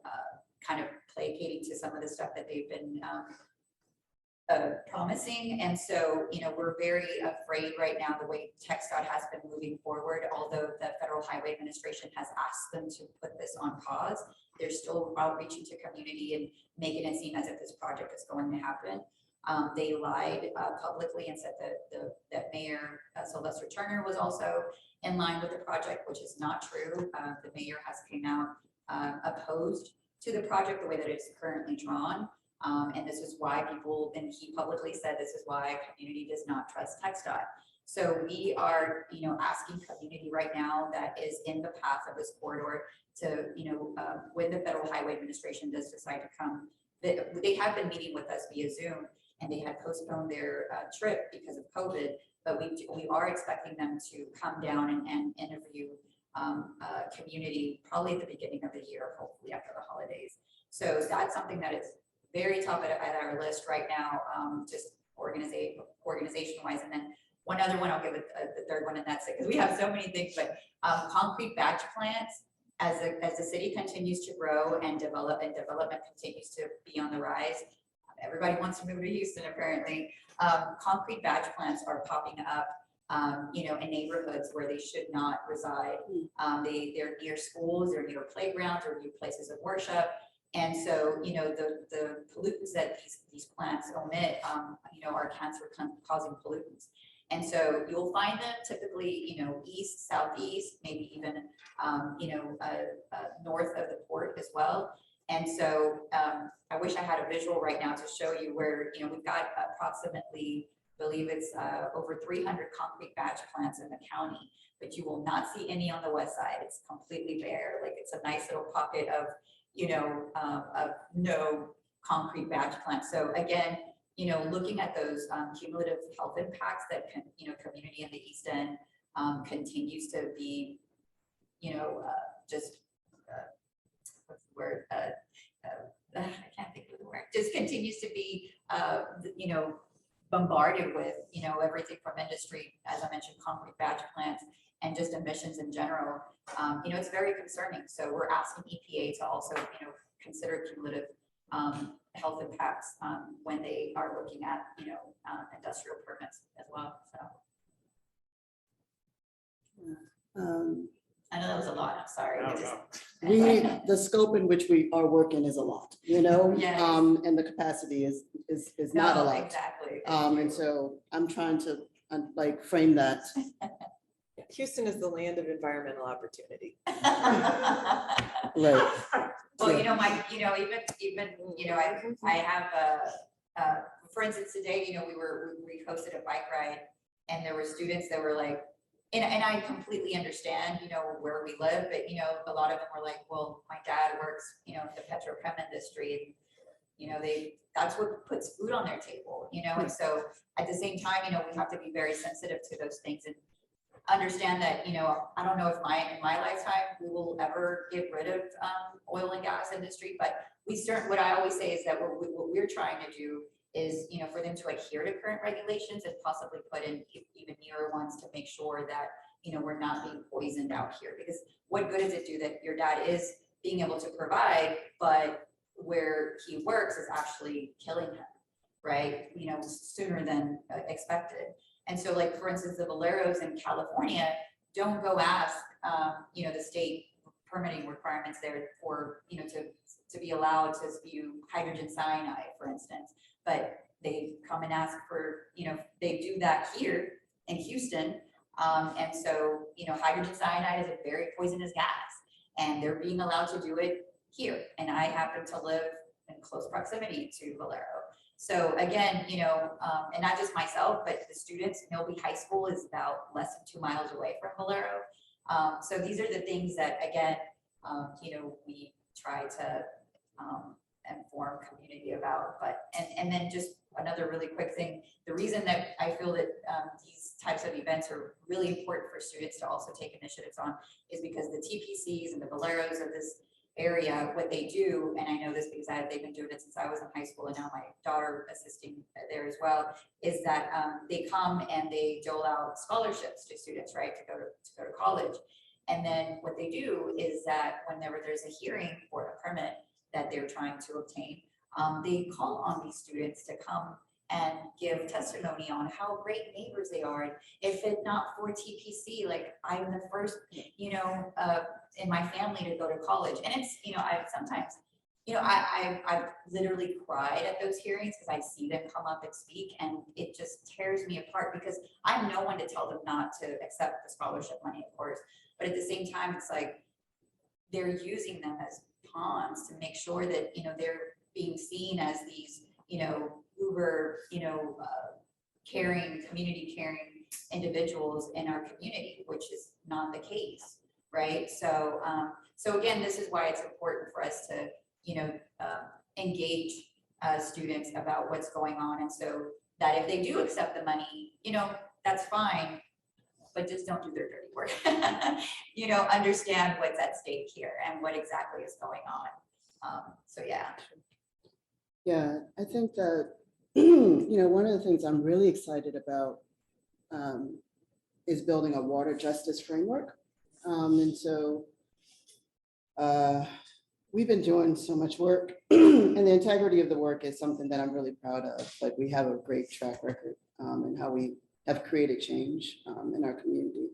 kind of placating to some of the stuff that they've been promising. And so, you know, we're very afraid right now the way TxDOT has been moving forward, although the Federal Highway Administration has asked them to put this on pause. They're still outreaching to community and making it seem as if this project is going to happen. They lied publicly and said that Mayor Sylvester Turner was also in line with the project, which is not true. The mayor has came out opposed to the project the way that it's currently drawn. And this is why and he publicly said, this is why community does not trust TxDOT. So we are, you know, asking community right now that is in the path of this corridor to, you know, when the Federal Highway Administration does decide to come, they have been meeting with us via Zoom, and they had postponed their trip because of COVID, but we are expecting them to come down and interview community probably at the beginning of the year, hopefully after the holidays. So that's something that is very top at our list right now, just organization wise. And then one other one, I'll give it the third one, and that's it, because we have so many things, but concrete batch plants, as the city continues to grow and development continues to be on the rise. Everybody wants to move to Houston, apparently. Concrete batch plants are popping up, you know, in neighborhoods where they should not reside. They're near schools, they're near playgrounds, or near places of worship. And so, you know, the pollutants that these plants emit, you know, are cancer-causing pollutants. And so you'll find them typically, you know, east, southeast, maybe even, you know, north of the port as well. And so I wish I had a visual right now to show you where, you know, we've got approximately, I believe it's over 300 concrete batch plants in the county, but you will not see any on the west side. It's completely bare. Like, it's a nice little pocket of, you know, of no concrete batch plants. So again, you know, looking at those cumulative health impacts that you know, community in the East End continues to be, you know, just what's the word? I can't think of the word. Just continues to be, you know, bombarded with, you know, everything from industry, as I mentioned, concrete batch plants, and just emissions in general. You know, it's very concerning. So we're asking EPA to also, you know, consider cumulative health impacts when they are looking at, you know, industrial permits as well. So I know that was a lot. I'm sorry. The scope in which we are working is a lot, you know. Yes. And the capacity is not a lot. Exactly. And so I'm trying to like frame that. Houston is the land of environmental opportunity. Right. Well, you know, even, you know, I have, for instance, today, you know, we hosted a bike ride, and there were students that were like, and I completely understand, you know, where we live, but, you know, a lot of them were like, well, my dad works, you know, in the petrochem industry, and, you know, that's what puts food on their table, you know, and so at the same time, you know, we have to be very sensitive to those things. And understand that, I don't know if in my lifetime, we will ever get rid of oil and gas industry, but what I always say is that what we're trying to do is, for them to adhere to current regulations and possibly put in even newer ones to make sure that, we're not being poisoned out here. Because what good does it do that your dad is being able to provide, but where he works is actually killing him, right? Sooner than expected. And so, like, for instance, the Valeros in California, don't go ask, the state permitting requirements there for, to be allowed to spew hydrogen cyanide, for instance. But they come and ask for, they do that here in Houston. And so, hydrogen cyanide is a very poisonous gas, and they're being allowed to do it here. And I happen to live in close proximity to Valero. So again, and not just myself, but the students, Milby High School is about less than 2 miles away from Valero. So these are the things that, again, we try to inform community about. But, and then just another really quick thing, the reason that I feel that these types of events are really important for students to also take initiatives on is because the TPCs and the Valeros of this area, what they do, and I know this because they've been doing it since I was in high school, and now my daughter assisting there as well, is that they come and they dole out scholarships to students, right, to go to college. And then what they do is that whenever there's a hearing for a permit that they're trying to obtain, they call on these students to come and give testimony on how great neighbors they are. And if it's not for TPC, like, I'm the first, in my family to go to college. And it's, I've sometimes, I've literally cried at those hearings because I see them come up and speak, and it just tears me apart because I'm no one to tell them not to accept the scholarship money, of course. But at the same time, it's like they're using them as pawns to make sure that, they're being seen as these, uber, caring, community caring individuals in our community, which is not the case, right? So, so again, this is why it's important for us to, engage students about what's going on, and so that if they do accept the money, that's fine, but just don't do their dirty work. Understand what's at stake here and what exactly is going on. So yeah. Yeah, I think that, one of the things I'm really excited about is building a water justice framework. And so we've been doing so much work, and the integrity of the work is something that I'm really proud of. Like, we have a great track record in how we have created change in our community.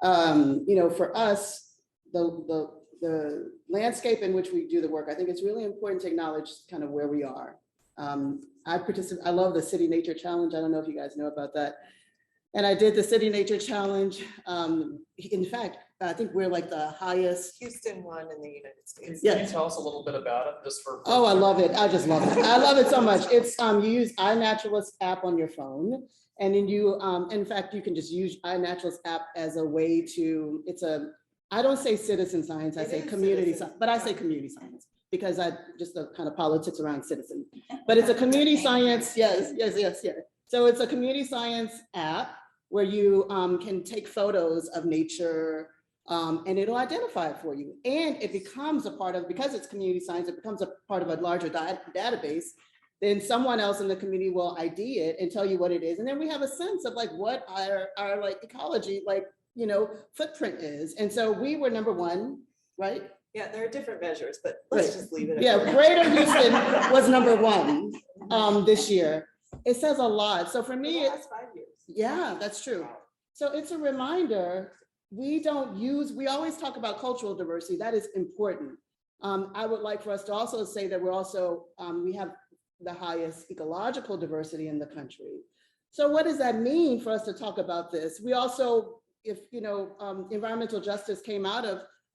For us, the landscape in which we do the work, I think it's really important to acknowledge kind of where we are. I love the City Nature Challenge. I don't know if you guys know about that. And I did the City Nature Challenge. In fact, I think we're like the highest. Houston won in the United States. Can you tell us a little bit about it, just for? Oh, I love it. I just love it. I love it so much. It's you use iNaturalist app on your phone, and then you in fact, you can just use iNaturalist app as a way to. I don't say citizen science. I say community science, but I say community science because I just the kind of politics around citizen. But it's a community science. Yes. So it's a community science app where you can take photos of nature. And it'll identify it for you. And it becomes a part of, because it's community science, it becomes a part of a larger database. Then someone else in the community will ID it and tell you what it is. And then we have a sense of like what our like ecology, footprint is. And so we were number one, right? Yeah, there are different measures, but let's just leave it. Yeah, Greater Houston was number one this year. It says a lot. So for me, the last 5 years. Yeah, that's true. So it's a reminder. We always talk about cultural diversity. That is important. I would like for us to also say that we have the highest ecological diversity in the country. So what does that mean for us to talk about this? We also, environmental justice came out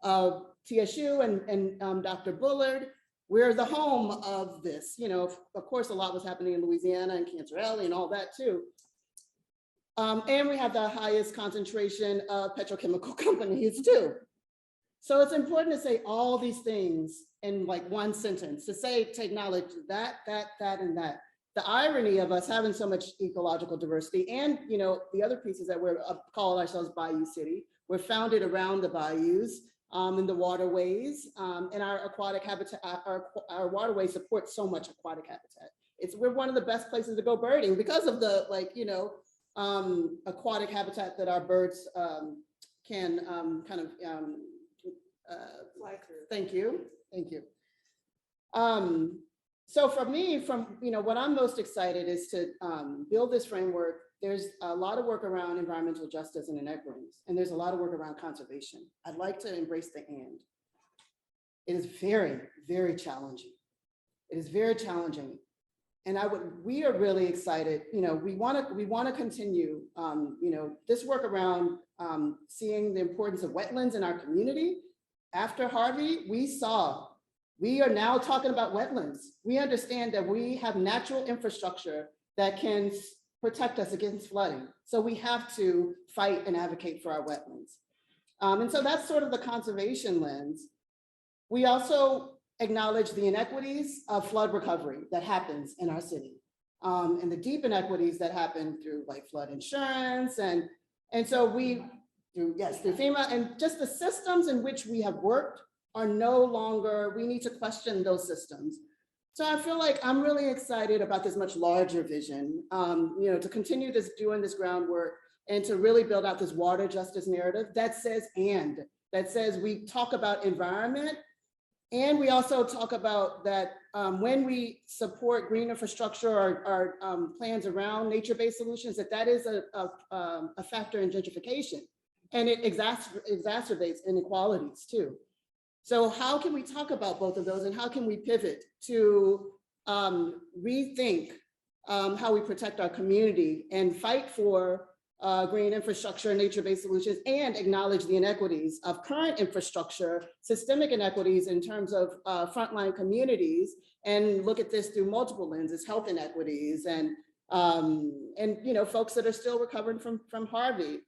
of TSU and Dr. Bullard, we're the home of this. Of course, a lot was happening in Louisiana and Cancer Alley and all that too. And we have the highest concentration of petrochemical companies too. So it's important to say all these things in like one sentence, to acknowledge that, and that. the irony of us having so much ecological diversity, and the other pieces that we're call ourselves Bayou City. We're founded around the bayous and the waterways, and our aquatic habitat. Our waterways support so much aquatic habitat. We're one of the best places to go birding because of the aquatic habitat that our birds can Fly through. Thank you. So for me, what I'm most excited is to build this framework. There's a lot of work around environmental justice and inequities, and there's a lot of work around conservation. I'd like to embrace the and. It is very, very challenging. It is very challenging. And we are really excited. We want to continue, this work around seeing the importance of wetlands in our community. After Harvey, we are now talking about wetlands. We understand that we have natural infrastructure that can protect us against flooding. So we have to fight and advocate for our wetlands. And so that's sort of the conservation lens. We also acknowledge the inequities of flood recovery that happens in our city, and the deep inequities that happen through flood insurance. And so through FEMA, and just the systems in which we have worked are no longer, we need to question those systems. So I feel like I'm really excited about this much larger vision, to continue doing this groundwork and to really build out this water justice narrative that says we talk about environment, and we also talk about that when we support green infrastructure or plans around nature-based solutions, that is a factor in gentrification, and it exacerbates inequalities too. So how can we talk about both of those, and how can we pivot to rethink how we protect our community and fight for green infrastructure and nature-based solutions, and acknowledge the inequities of current infrastructure, systemic inequities in terms of frontline communities, and look at this through multiple lenses, health inequities, and folks that are still recovering from Harvey.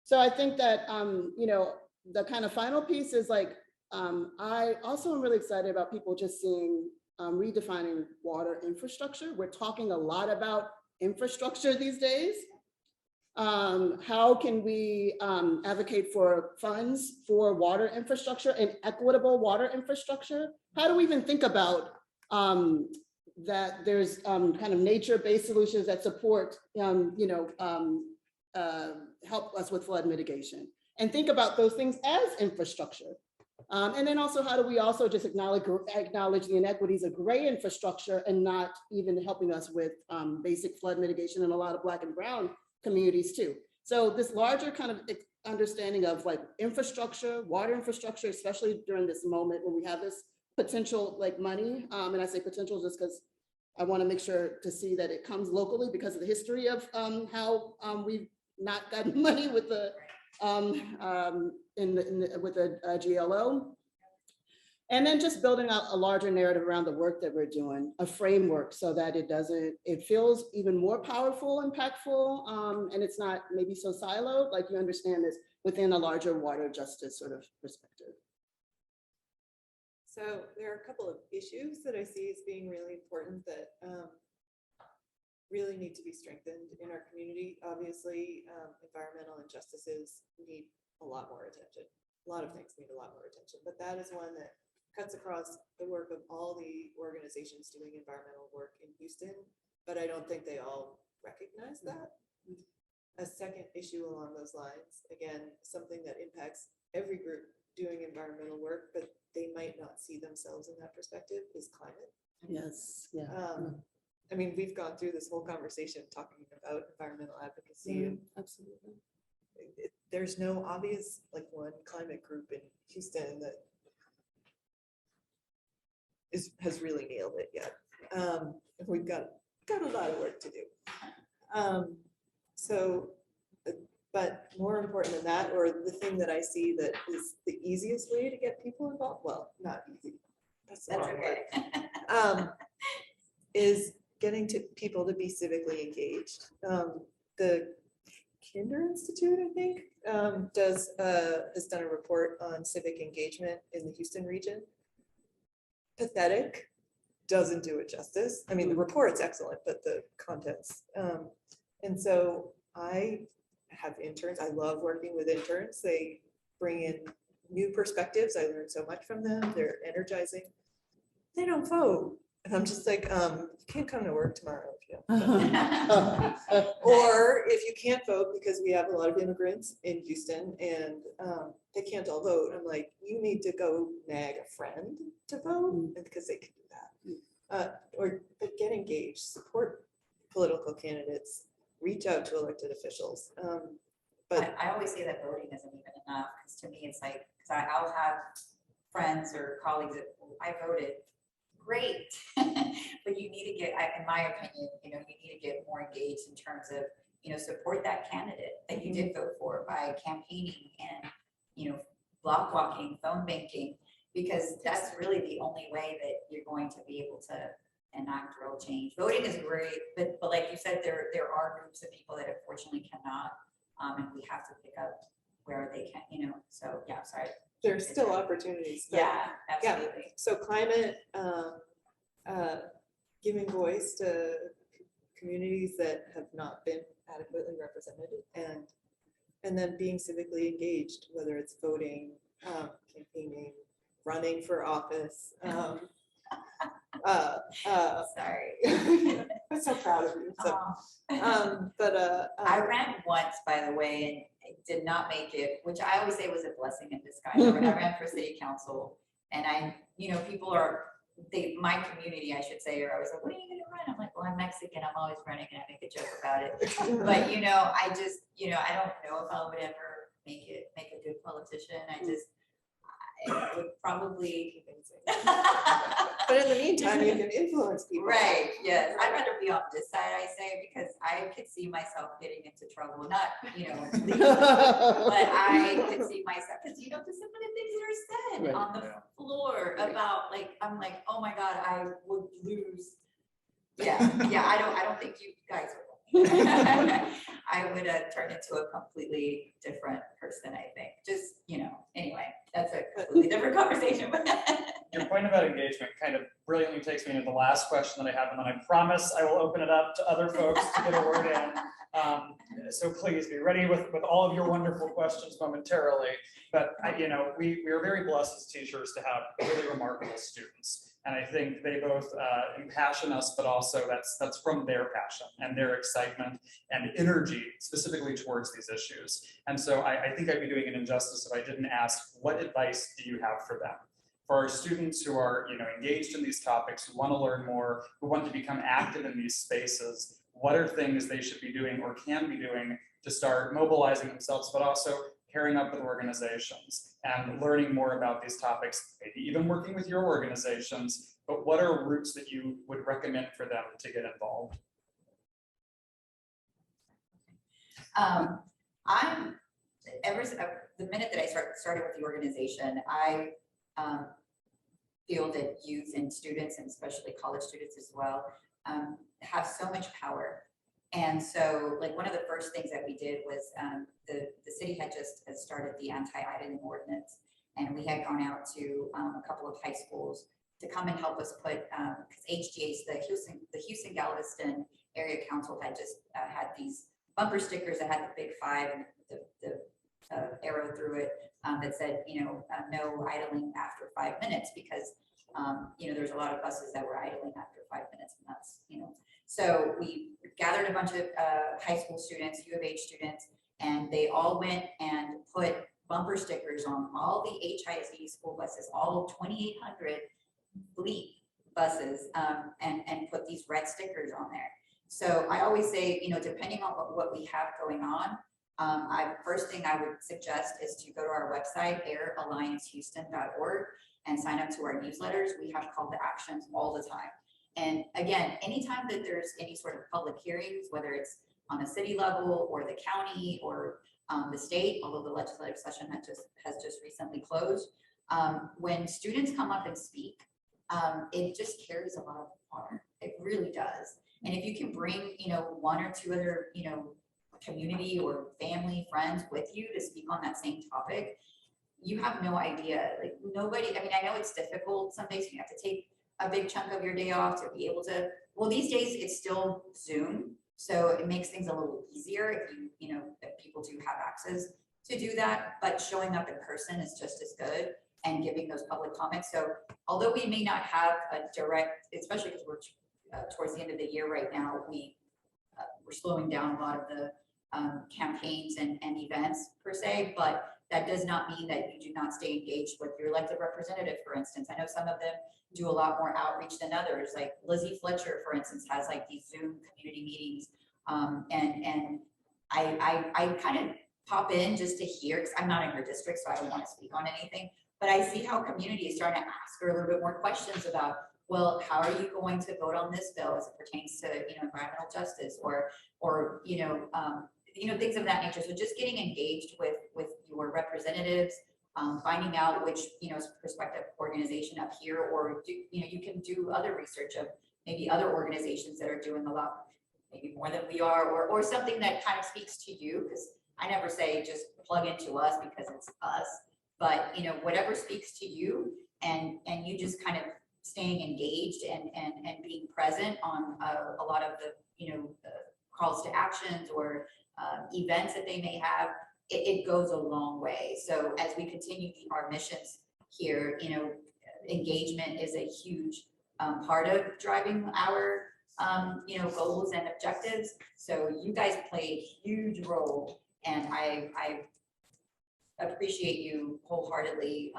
So I think that the kind of final piece is I also am really excited about people just seeing redefining water infrastructure. We're talking a lot about infrastructure these days. How can we advocate for funds for water infrastructure and equitable water infrastructure? How do we even think about that there's kind of nature-based solutions that support, help us with flood mitigation, and think about those things as infrastructure. And then also, how do we also just acknowledge the inequities of gray infrastructure and not even helping us with basic flood mitigation in a lot of Black and Brown communities too. So this larger kind of understanding of infrastructure, water infrastructure, especially during this moment when we have this potential money, and I say potential just because I want to make sure to see that it comes locally because of the history of how we've not gotten money with the GLO. And then just building out a larger narrative around the work that we're doing, a framework so that it feels even more powerful, impactful, and it's not maybe so siloed, you understand this within a larger water justice sort of perspective. So there are a couple of issues that I see as being really important that really need to be strengthened in our community. Obviously, environmental injustices need a lot more attention. A lot of things need a lot more attention, but that is one that cuts across the work of all the organizations doing environmental work in Houston, but I don't think they all recognize that. A second issue along those lines, again, something that impacts every group doing environmental work, but they might not see themselves in that perspective, is climate. Yes, yeah. I mean, we've gone through this whole conversation talking about environmental advocacy. Absolutely. There's no obvious one climate group in Houston that has really nailed it yet. We've got a lot of work to do. But more important than that, or the thing that I see that is the easiest way to get people involved, well, not easy, that's the wrong word, is getting people to be civically engaged. The Kinder Institute, I think, has done a report on civic engagement in the Houston region. Pathetic. doesn't do it justice. I mean, the report's excellent, but the contents. And so I have interns. I love working with interns. They bring in new perspectives. I learn so much from them. They're energizing. They don't vote. And I'm just like, you can't come to work tomorrow if you don't vote. Or if you can't vote, because we have a lot of immigrants in Houston and they can't all vote. I'm like, you need to go nag a friend to vote because they can do that. But get engaged, support political candidates, reach out to elected officials. But I always say that voting isn't even enough, because to me, it's like, because I'll have friends or colleagues that I voted, great, but you need to get, in my opinion, you need to get more engaged in terms of, support that candidate that you did vote for by campaigning and, block walking, phone banking, because that's really the only way that you're going to be able to enact real change. Voting is great, but like you said, there are groups of people that unfortunately cannot, and we have to pick up where they can, so yeah, sorry. there's still opportunities. But Yeah, absolutely. so climate, giving voice to communities that have not been adequately represented, and then being civically engaged, whether it's voting, campaigning, running for office. Sorry. I'm so proud of you. So, I ran once, by the way, and I did not make it, which I always say was a blessing in disguise. I ran for city council, and people are, my community, I should say, are always like, "What are you going to run?" I'm like, "Well, I'm Mexican. I'm always running," and I make a joke about it. But I just, I don't know if I would ever make a good politician. I would probably. But in the meantime, you can influence people. Right. Yes. I'd rather be on this side, I say, because I could see myself getting into trouble. Not, legally, but I could see myself, because some of the things that are said on the floor about, like, I'm like, oh my God, I would lose. Yeah. I don't think you guys would. I would turn into a completely different person, I think. Just, anyway, that's a completely different conversation. Your point about engagement kind of brilliantly takes me into the last question that I have, and then I promise I will open it up to other folks to get a word in. So please be ready with all of your wonderful questions momentarily. But we are very blessed as teachers to have really remarkable students. And I think they both impassion us, but also that's from their passion and their excitement and energy specifically towards these issues. And so I think I'd be doing an injustice if I didn't ask, what advice do you have for them? For our students who are engaged in these topics, who want to learn more, who want to become active in these spaces, what are things they should be doing or can be doing to start mobilizing themselves, but also pairing up with organizations and learning more about these topics, maybe even working with your organizations, but what are routes that you would recommend for them to get involved? The minute that I started with the organization, I feel that youth and students, and especially college students as well, have so much power. And so, like, one of the first things that we did was the city had just started the anti-idling ordinance, and we had gone out to a couple of high schools to come and help us put, because HGA's, the Houston Galveston Area Council had just had these bumper stickers that had the big 5 and the arrow through it that said, no idling after 5 minutes, because there's a lot of buses that were idling after 5 minutes, and that's, So we gathered a bunch of high school students, U of H students, and they all went and put bumper stickers on all the HISD school buses, all 2,800 fleet buses, and put these red stickers on there. So I always say, depending on what we have going on, first thing I would suggest is to go to our website, airalliancehouston.org, and sign up to our newsletters. We have call to actions all the time. And again, anytime that there's any sort of public hearings, whether it's on a city level or the county or the state, although the legislative session has just recently closed, when students come up and speak, it just carries a lot of water. It really does. And if you can bring, one or two other, community or family, friends with you to speak on that same topic, you have no idea. Like, nobody, I mean, I know it's difficult some days, you have to take a big chunk of your day off, to be able to, well, these days it's still Zoom. So it makes things a little easier if if people do have access to do that, but showing up in person is just as good and giving those public comments. So although we may not have a direct, especially because we're towards the end of the year right now, we're slowing down a lot of the campaigns and events per se, but that does not mean that you do not stay engaged with your elected representative, for instance. I know some of them do a lot more outreach than others, like Lizzie Fletcher, for instance, has like these Zoom community meetings. And I kind of pop in just to hear, because I'm not in her district, so I don't want to speak on anything, but I see how community is starting to ask her a little bit more questions about, well, how are you going to vote on this bill as it pertains to, environmental justice or things of that nature. So just getting engaged with your representatives, finding out which, prospective organization up here, or you can do other research of maybe other organizations that are doing a lot, maybe more than we are, or something that kind of speaks to you. Because I never say just plug into us because it's us, but whatever speaks to you, and you just kind of staying engaged and being present on a lot of the calls to actions or events that they may have, it goes a long way. So as we continue our missions here, engagement is a huge part of driving our goals and objectives. So you guys play a huge role, and I appreciate you wholeheartedly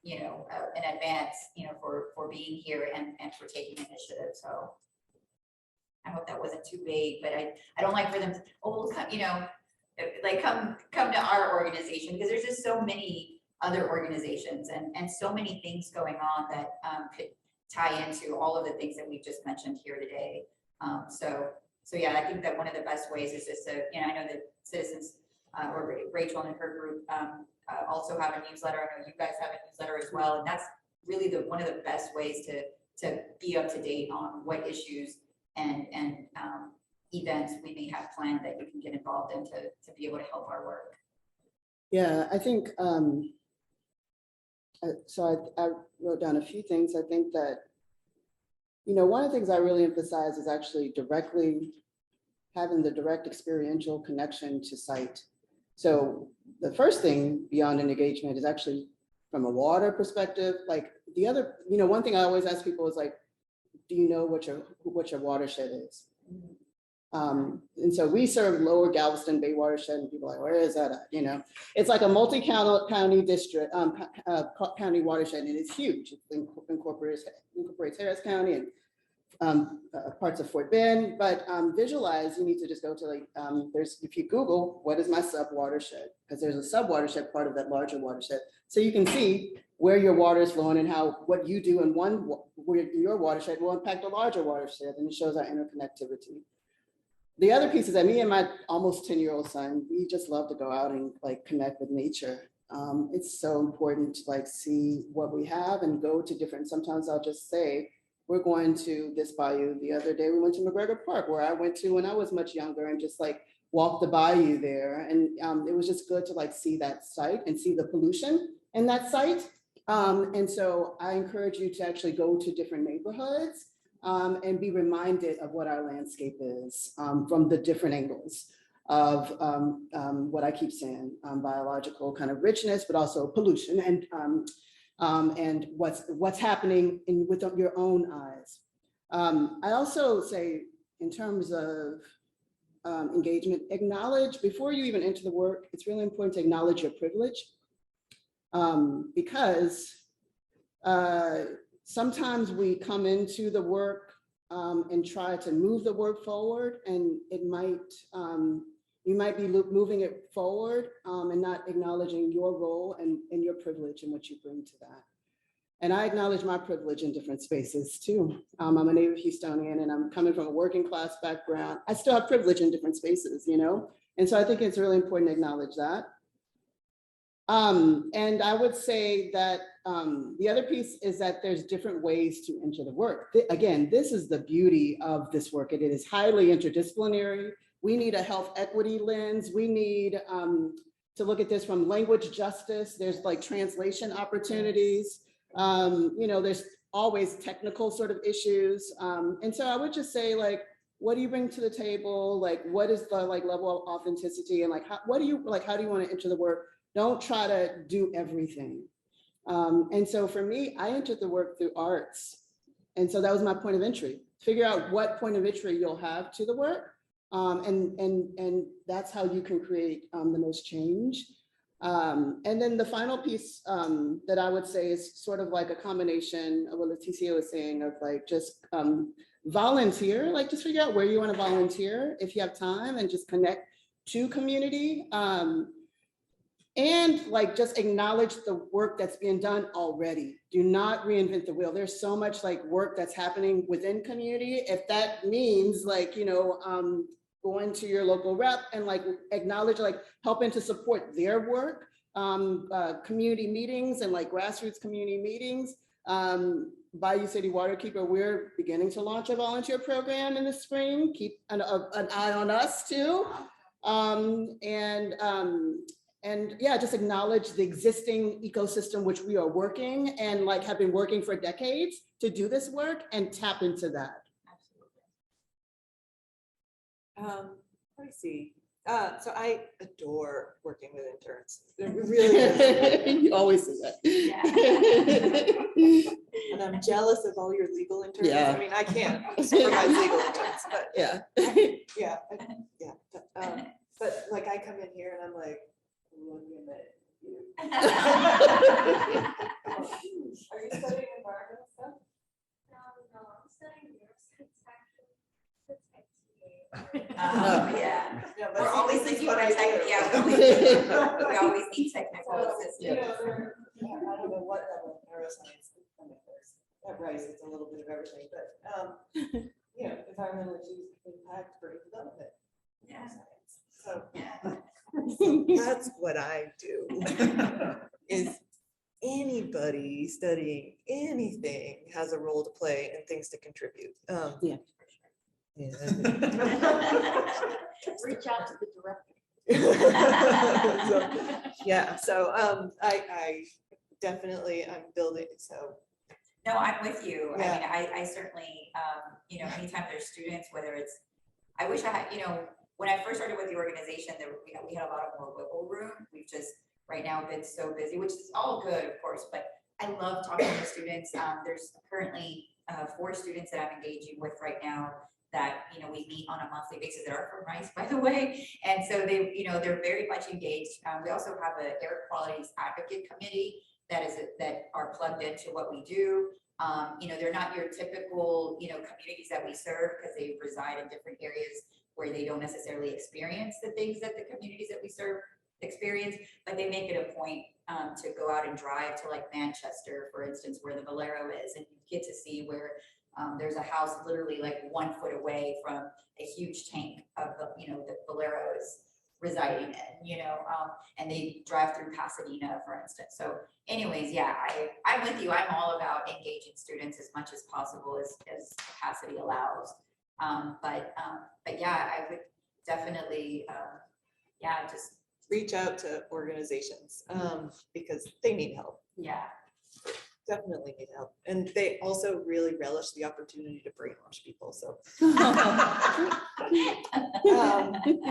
in advance, for being here and for taking initiative. So I hope that wasn't too vague, but I don't like for them to, come to our organization, because there's just so many other organizations and so many things going on that could tie into all of the things that we've just mentioned here today. So yeah, I think that one of the best ways is just to, I know that citizens or Rachel and her group also have a newsletter. I know you guys have a newsletter as well, and that's really one of the best ways to be up to date on what issues and events we may have planned that you can get involved in to be able to help our work. Yeah, I think, so I wrote down a few things. I think that, one of the things I really emphasize is actually having the direct experiential connection to site. So the first thing beyond an engagement is actually from a water perspective. Like the other, one thing I always ask people is like, do you know what your watershed is? And so we serve Lower Galveston Bay watershed, and people are like, where is that at? It's like a multi-county district, county watershed, and it's huge. It incorporates Harris County and parts of Fort Bend, but visualize, you need to just go to if you Google, what is my sub-watershed? Because there's a sub-watershed part of that larger watershed. So you can see where your water is flowing and what you do in your watershed will impact a larger watershed, and it shows our interconnectivity. The other piece is that me and my almost 10-year-old son, we just love to go out and connect with nature. It's so important to see what we have and go to different, sometimes I'll just say, we're going to this bayou. The other day we went to McGregor Park, where I went to when I was much younger, and just walk the bayou there. And it was just good to see that site and see the pollution in that site. And so I encourage you to actually go to different neighborhoods and be reminded of what our landscape is from the different angles of what I keep saying, biological kind of richness, but also pollution and what's happening with your own eyes. I also say, in terms of engagement, before you even enter the work, it's really important to acknowledge your privilege, because sometimes we come into the work and try to move the work forward, and you might be moving it forward and not acknowledging your role and your privilege and what you bring to that. And I acknowledge my privilege in different spaces too. I'm a native Houstonian, and I'm coming from a working class background. I still have privilege in different spaces, And so I think it's really important to acknowledge that. And I would say that the other piece is that there's different ways to enter the work. Again, this is the beauty of this work. It is highly interdisciplinary. We need a health equity lens. We need to look at this from language justice. There's translation opportunities. There's always technical sort of issues. And so I would just say, like, what do you bring to the table? Like, what is the like level of authenticity, and like, how do you want to enter the work? Don't try to do everything. And so for me, I entered the work through arts. And so that was my point of entry. Figure out what point of entry you'll have to the work. And that's how you can create the most change. And then the final piece that I would say is sort of like a combination of what Leticia was saying of like just volunteer, like just figure out where you want to volunteer if you have time, and just connect to community. And like just acknowledge the work that's being done already. Do not reinvent the wheel. There's so much like work that's happening within community. If that means like, you know, going to your local rep and like acknowledge, like helping to support their work, community meetings and like grassroots community meetings. Bayou City Waterkeeper, we're beginning to launch a volunteer program in the spring. Keep an eye on us too. And yeah, just acknowledge the existing ecosystem which we are working and like have been working for decades to do this work, and tap into that. Let me see. So I adore working with interns. It really is. You always say that. Yeah. And I'm jealous of all your legal interns. Yeah. I mean, I can't supervise legal interns, but Yeah. yeah. But like I come in here and I'm like, look at it. Are you studying environmental stuff? No, I'm studying neuroscience actually. Yeah. No, We're always this is thinking what about I do. yeah, we always need technical You assistance. know, I don't know what level of neuroscience. I mean, at Rice, it's a little bit of everything, but you know, environmental issues impact brain development. Yeah. So Yeah. that's what I do. Is anybody studying anything has a role to play and things to contribute. Yeah. Reach out to the director. I definitely, I'm building, so. No, I'm with you. Yeah. I mean, I certainly, you know, anytime there's students, whether it's, I wish I had, you know, when I first started with the organization, we had a lot of more wiggle room. We've just right now been so busy, which is all good, of course, but I love talking to students. There's currently 4 students that I'm engaging with right now that, you know, we meet on a monthly basis that are from Rice, by the way. And so they, you know, they're very much engaged. We also have an air quality advocate committee that are plugged into what we do. You know, they're not your typical, you know, communities that we serve because they reside in different areas where they don't necessarily experience the things that the communities that we serve experience, but they make it a point to go out and drive to like Manchester, for instance, where the Valero is, and you get to see where there's a house literally like 1 foot away from a huge tank of the, you know, the Valero is residing in, you know, and they drive through Pasadena, for instance. So anyways, yeah, I'm with you. I'm all about engaging students as much as possible as capacity allows. But yeah, I would definitely, yeah, just Reach out to organizations because they need help. yeah. Definitely need help. And they also really relish the opportunity to brainwash people. So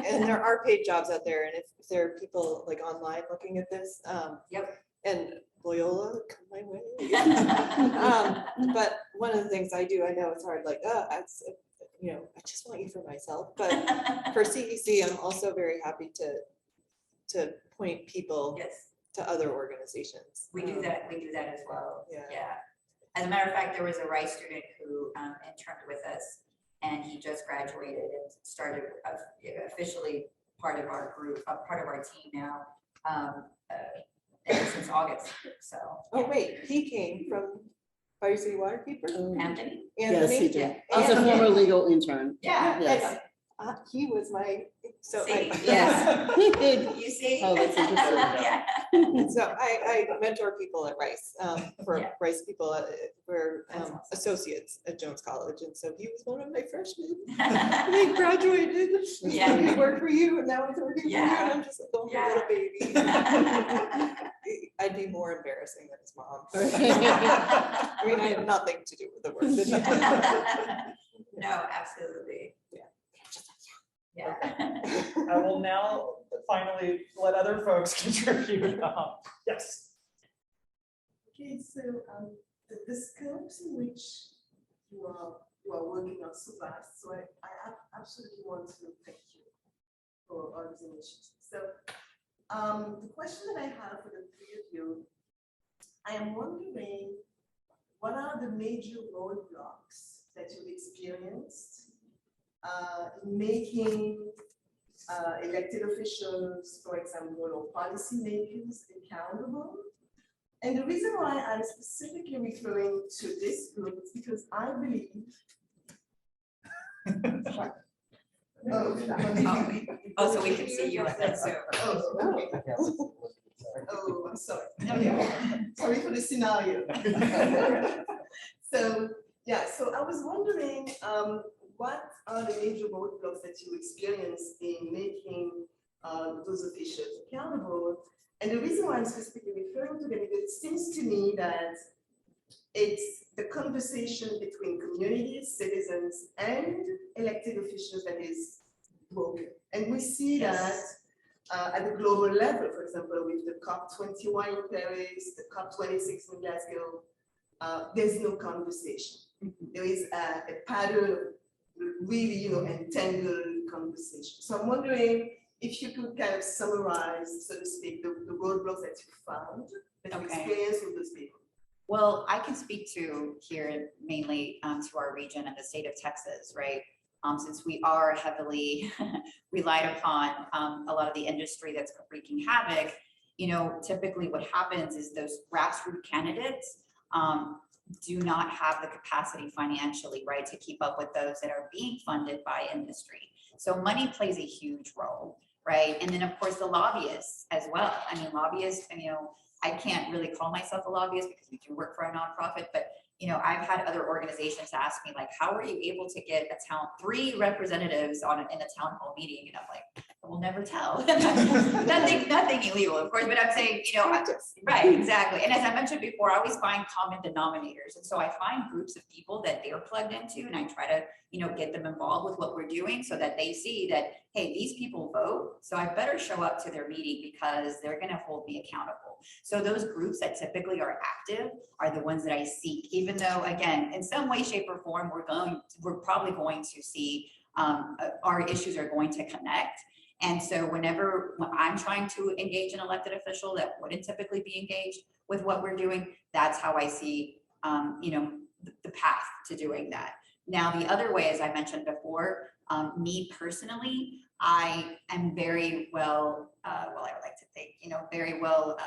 and there are paid jobs out there. And if there are people like online looking at this, Yep. and Loyola, come my way. But one of the things I do, I know it's hard, like, you know, I just want you for myself. But for CEC, I'm also very happy to point people Yes, to other organizations. we do that. We do that as well. Yeah. Yeah. As a matter of fact, there was a Rice student who interned with us, and he just graduated and started officially part of our group, part of our team now, since August. So. Oh, wait, he came from Bayou City Waterkeeper? Anthony? Yes, Anthony? he did. He's a And- former legal intern. Yeah. Yes. He was my, so See, I, yes. Yes. You see? Oh, that's interesting. Yeah. so I mentor people at Rice, for Yeah. Rice people, we're That's awesome. associates at Jones College, and so he was one of my freshmen. He graduated, Yeah. he worked for you, and now he's working for you, Yeah. and I'm just like, oh, my Yeah. little baby. I'd be more embarrassing than his mom. I mean, I have nothing to do with the work. No, absolutely. Yeah. I will now finally let other folks contribute. Yes. Okay, so the scopes in which you are working on so vast, so I absolutely want to thank you for all these initiatives. So the question that I have for the three of you, I am wondering, what are the major roadblocks that you've experienced in making elected officials, for example, or policymakers accountable? And the reason why I'm specifically referring to this group is because I believe. Oh, so we can see you on that Zoom. Oh, okay. Oh, I'm sorry. Sorry for the scenario. So, yeah, so I was wondering, what are the major roadblocks that you experience in making those officials accountable? And the reason why I'm specifically referring to them is it seems to me that it's the conversation between communities, citizens, and elected officials that is broken. And we see that at the global level, for example, with the COP21 in Paris, the COP26 in Glasgow, there's no conversation. There is a pattern of really, entangled conversation. So I'm wondering if you could kind of summarize, so to speak, the roadblocks that you found, that you experienced with those people. Well, I can speak to here mainly to our region and the state of Texas, right? Since we are heavily relied upon a lot of the industry that's wreaking havoc, typically what happens is those grassroots candidates do not have the capacity financially, right, to keep up with those that are being funded by industry. So money plays a huge role, right? And then of course the lobbyists as well. I mean, lobbyists, I can't really call myself a lobbyist because we do work for a nonprofit, but I've had other organizations ask me, like, how are you able to get 3 representatives in a town hall meeting? And I'm like, we'll never tell. nothing illegal, of course, but I'm saying, right, exactly. And as I mentioned before, I always find common denominators. And so I find groups of people that they're plugged into, and I try to, get them involved with what we're doing so that they see that, hey, these people vote, so I better show up to their meeting because they're going to hold me accountable. So those groups that typically are active are the ones that I seek, even though, again, in some way, shape, or form, we're probably going to see our issues are going to connect. And so when I'm trying to engage an elected official that wouldn't typically be engaged with what we're doing, that's how I see, the path to doing that. Now, the other way, as I mentioned before, me personally, I am very well, I would like to think, very well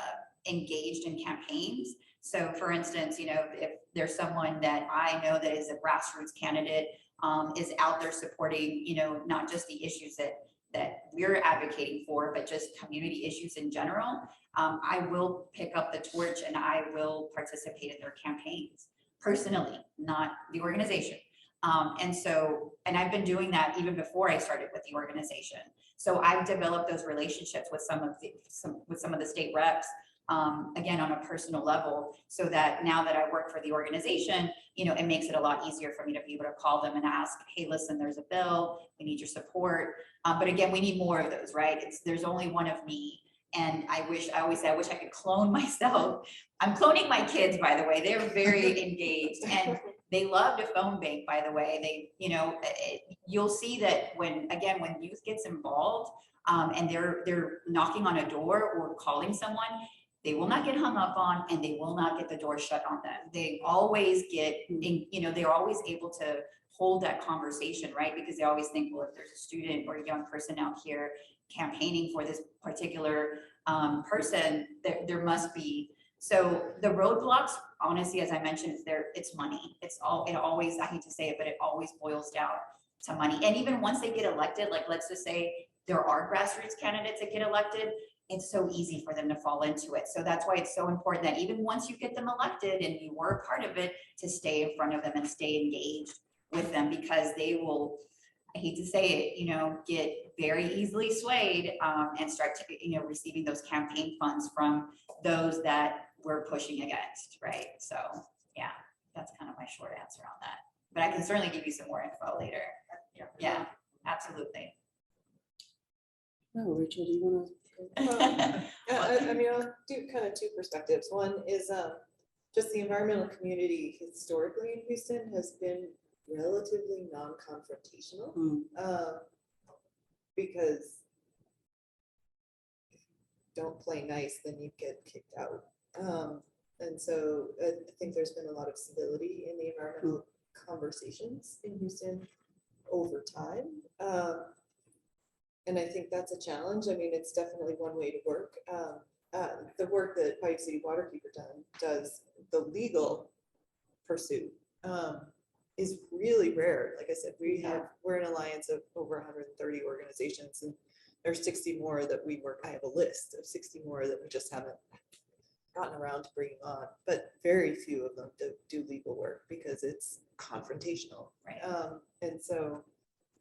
engaged in campaigns. So for instance, if there's someone that I know that is a grassroots candidate, is out there supporting, not just the issues that we're advocating for, but just community issues in general, I will pick up the torch and I will participate in their campaigns personally, not the organization. And I've been doing that even before I started with the organization. So I've developed those relationships with some of the state reps, again, on a personal level, so that now that I work for the organization, it makes it a lot easier for me to be able to call them and ask, hey, listen, there's a bill, we need your support. But again, we need more of those, right? There's only one of me. And I always say, I wish I could clone myself. I'm cloning my kids, by the way. They're very engaged and they love to phone bank, by the way. You'll see that when youth gets involved and they're knocking on a door or calling someone, they will not get hung up on and they will not get the door shut on them. They always they're always able to hold that conversation, right? Because they always think, well, if there's a student or a young person out here campaigning for this particular person, there must be. So the roadblocks, honestly, as I mentioned, it's money. It always, I hate to say it, but it always boils down to money. And even once they get elected, like let's just say there are grassroots candidates that get elected, it's so easy for them to fall into it. So that's why it's so important that even once you get them elected and you were a part of it, to stay in front of them and stay engaged with them, because they will, I hate to say it, get very easily swayed and start to, receiving those campaign funds from those that we're pushing against, right? So, yeah. my short answer on that. But I can certainly give you some more info later. Yeah, absolutely. Oh, Rachel, do you want to? I mean, I'll do kind of two perspectives. One is just the environmental community historically in Houston has been relatively non-confrontational. Because if you don't play nice, then you get kicked out. And so I think there's been a lot of civility in the environmental conversations in Houston over time. And I think that's a challenge. I mean, it's definitely one way to work. The work that Bayou City Waterkeeper does, the legal pursuit, is really rare. Like I said, we're an alliance of over 130 organizations, and there's 60 more that we work. I have a list of 60 more that we just haven't gotten around to bringing on, but very few of them do legal work because it's confrontational. Right. And so.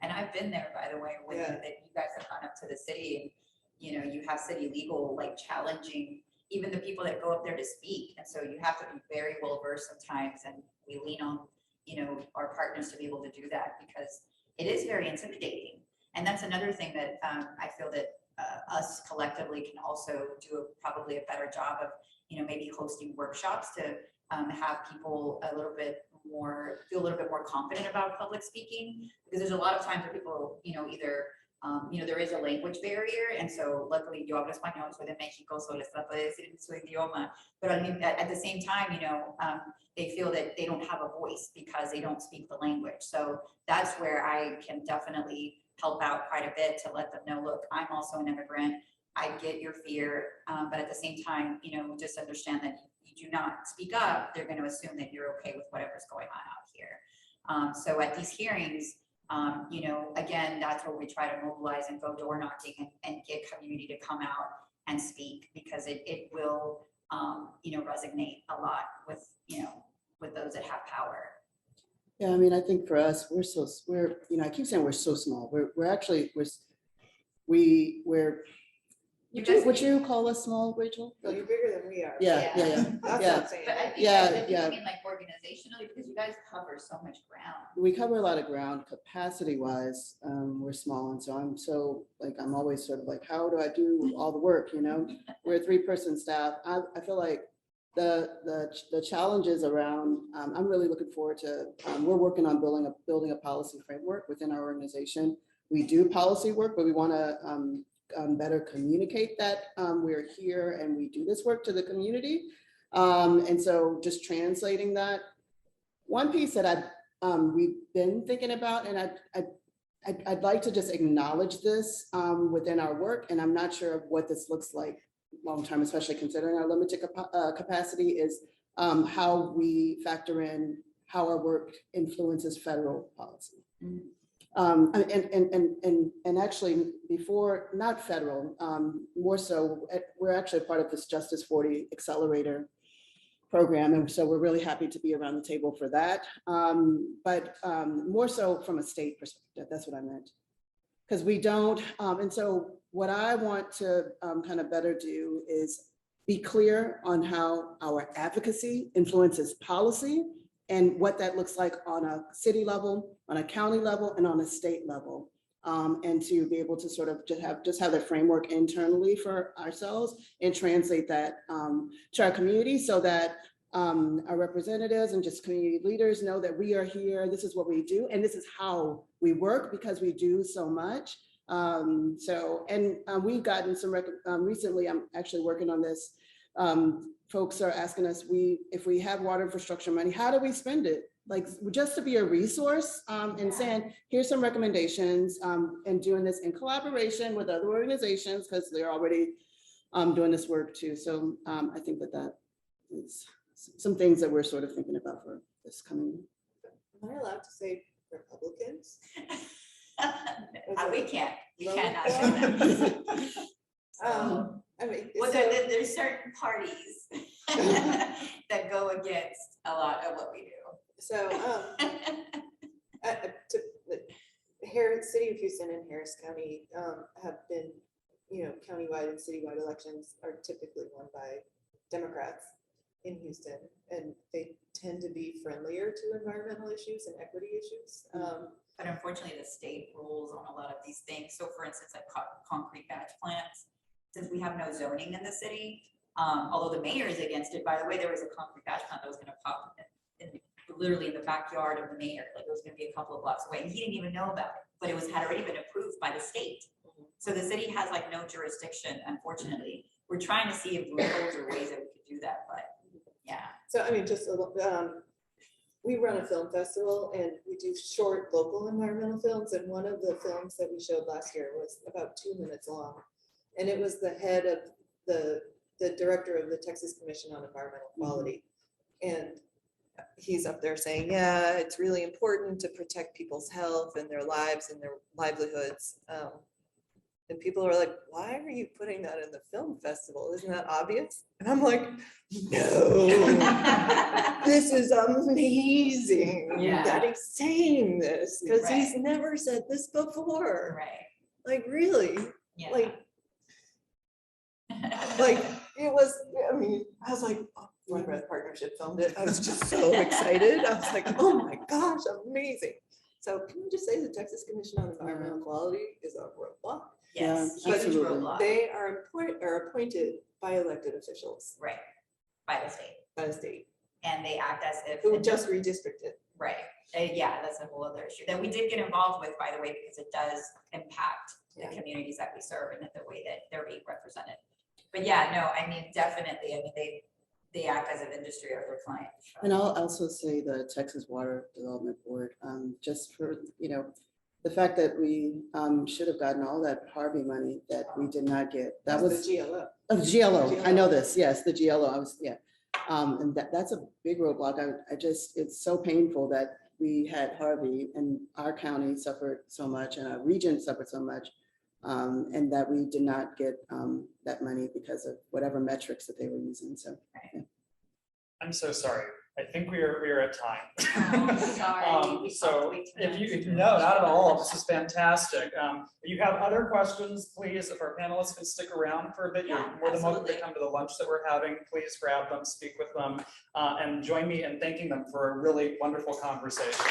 And I've been there, by the way, when that you guys have gone up to the city and, you know, you have city legal like challenging even the people that go up there to speak. And so you have to be very well versed sometimes. And we lean on, you know, our partners to be able to do that because it is very intimidating. And that's another thing that I feel that us collectively can also do probably a better job of, you know, maybe hosting workshops to have people feel a little bit more confident about public speaking, because there's a lot of times where people, you know, either, you know, there is a language barrier. And so luckily yo hablo español, soy de Mexico, so les trato de decir su idioma. But I mean, at the same time, you know, they feel that they don't have a voice because they don't speak the language. So that's where I can definitely help out quite a bit to let them know, look, I'm also an immigrant. I get your fear, but at the same time, you know, just understand that you do not speak up, they're going to assume that you're okay with whatever's going on out here. So at these hearings, you know, again, that's where we try to mobilize and go door knocking and get community to come out and speak, because it will, you know, resonate a lot with, you know, with those that have power. Yeah, I mean, I think for us, we're, you know, I keep saying we're so small. We're actually, would you call us small, Rachel? Well, you're bigger than we are. Yeah. That's what I'm saying. But I think I mean like organizationally, because you guys cover so much ground. We cover a lot of ground. Capacity wise, we're small, and so I'm always sort of like, how do I do all the work? You know, we're a 3-person staff. I feel like the challenges around. I'm really looking forward to. We're working on building a policy framework within our organization. We do policy work, but we want to better communicate that we're here and we do this work to the community. And so just translating that. One piece that we've been thinking about, and I'd like to just acknowledge this within our work, and I'm not sure of what this looks like long term, especially considering our limited capacity, is how we factor in how our work influences federal policy. And actually before, not federal, more so, we're actually part of this Justice 40 Accelerator program. And so we're really happy to be around the table for that. But more so from a state perspective, that's what I meant. Because we don't, and so what I want to kind of better do is be clear on how our advocacy influences policy and what that looks like on a city level, on a county level, and on a state level. And to be able to sort of just have the framework internally for ourselves and translate that to our community, so that our representatives and just community leaders know that we are here, this is what we do, and this is how we work, because we do so much. We've gotten some, recently, I'm actually working on this. Folks are asking us, if we have water infrastructure money, how do we spend it? Like, just to be a resource and saying, here's some recommendations, and doing this in collaboration with other organizations, because they're already doing this work too. So I think that is some things that we're sort of thinking about for this coming. Am I allowed to say Republicans? We can't. You cannot say that. I mean, well, there's certain parties that go against a lot of what we do. So, City of Houston and Harris County have been, you know, countywide and citywide elections are typically won by Democrats in Houston, and they tend to be friendlier to environmental issues and equity issues. But unfortunately, the state rules on a lot of these things. So for instance, like concrete batch plants, since we have no zoning in the city, although the mayor is against it, by the way, there was a concrete batch plant that was gonna pop literally in the backyard of the mayor, like it was gonna be a couple of blocks away, and he didn't even know about it, but it had already been approved by the state. So the city has like no jurisdiction, unfortunately. We're trying to see if rules or ways that we could do that, but yeah. So I mean, just we run a film festival and we do short local environmental films. And one of the films that we showed last year was about 2 minutes long. And it was the head of the director of the Texas Commission on Environmental Quality. And he's up there saying, yeah, it's really important to protect people's health and their lives and their livelihoods. And people are like, why are you putting that in the film festival? Isn't that obvious? And I'm like, no, this is amazing that he's saying this because he's never said this before. Right. Like, really? Yeah. Like it was, I mean, I was like, oh, One Breath Partnership filmed it. I was just so excited. I was like, oh my gosh, amazing. So can we just say the Texas Commission on Environmental Quality is a roadblock? Yes, Yeah, huge absolutely. roadblock. They are appointed by elected officials, Right, by the state. by the state, And they act as if. who just redistricted. Right, yeah, that's a whole other issue that we did get involved with, by the way, because it does impact the communities that we serve and the way that they're being represented. But yeah, no, I mean, definitely, I mean, they act as an industry or their client. And I'll also say the Texas Water Development Board, just for, the fact that we should have gotten all that Harvey money that we did not get. That was the GLO. Oh, GLO. I know this. Yes, the GLO. And that's a big roadblock. It's so painful that we had Harvey and our county suffered so much and our region suffered so much. And that we did not get that money because of whatever metrics that they were using. So, yeah. I'm so sorry. I think we are at time. Oh, sorry. We So talked way too if much. no, not at all. This is fantastic. If you have other questions, please, if our panelists can stick around for a bit, you're Yeah, more than welcome to absolutely. come to the lunch that we're having. Please grab them, speak with them, and join me in thanking them for a really wonderful conversation.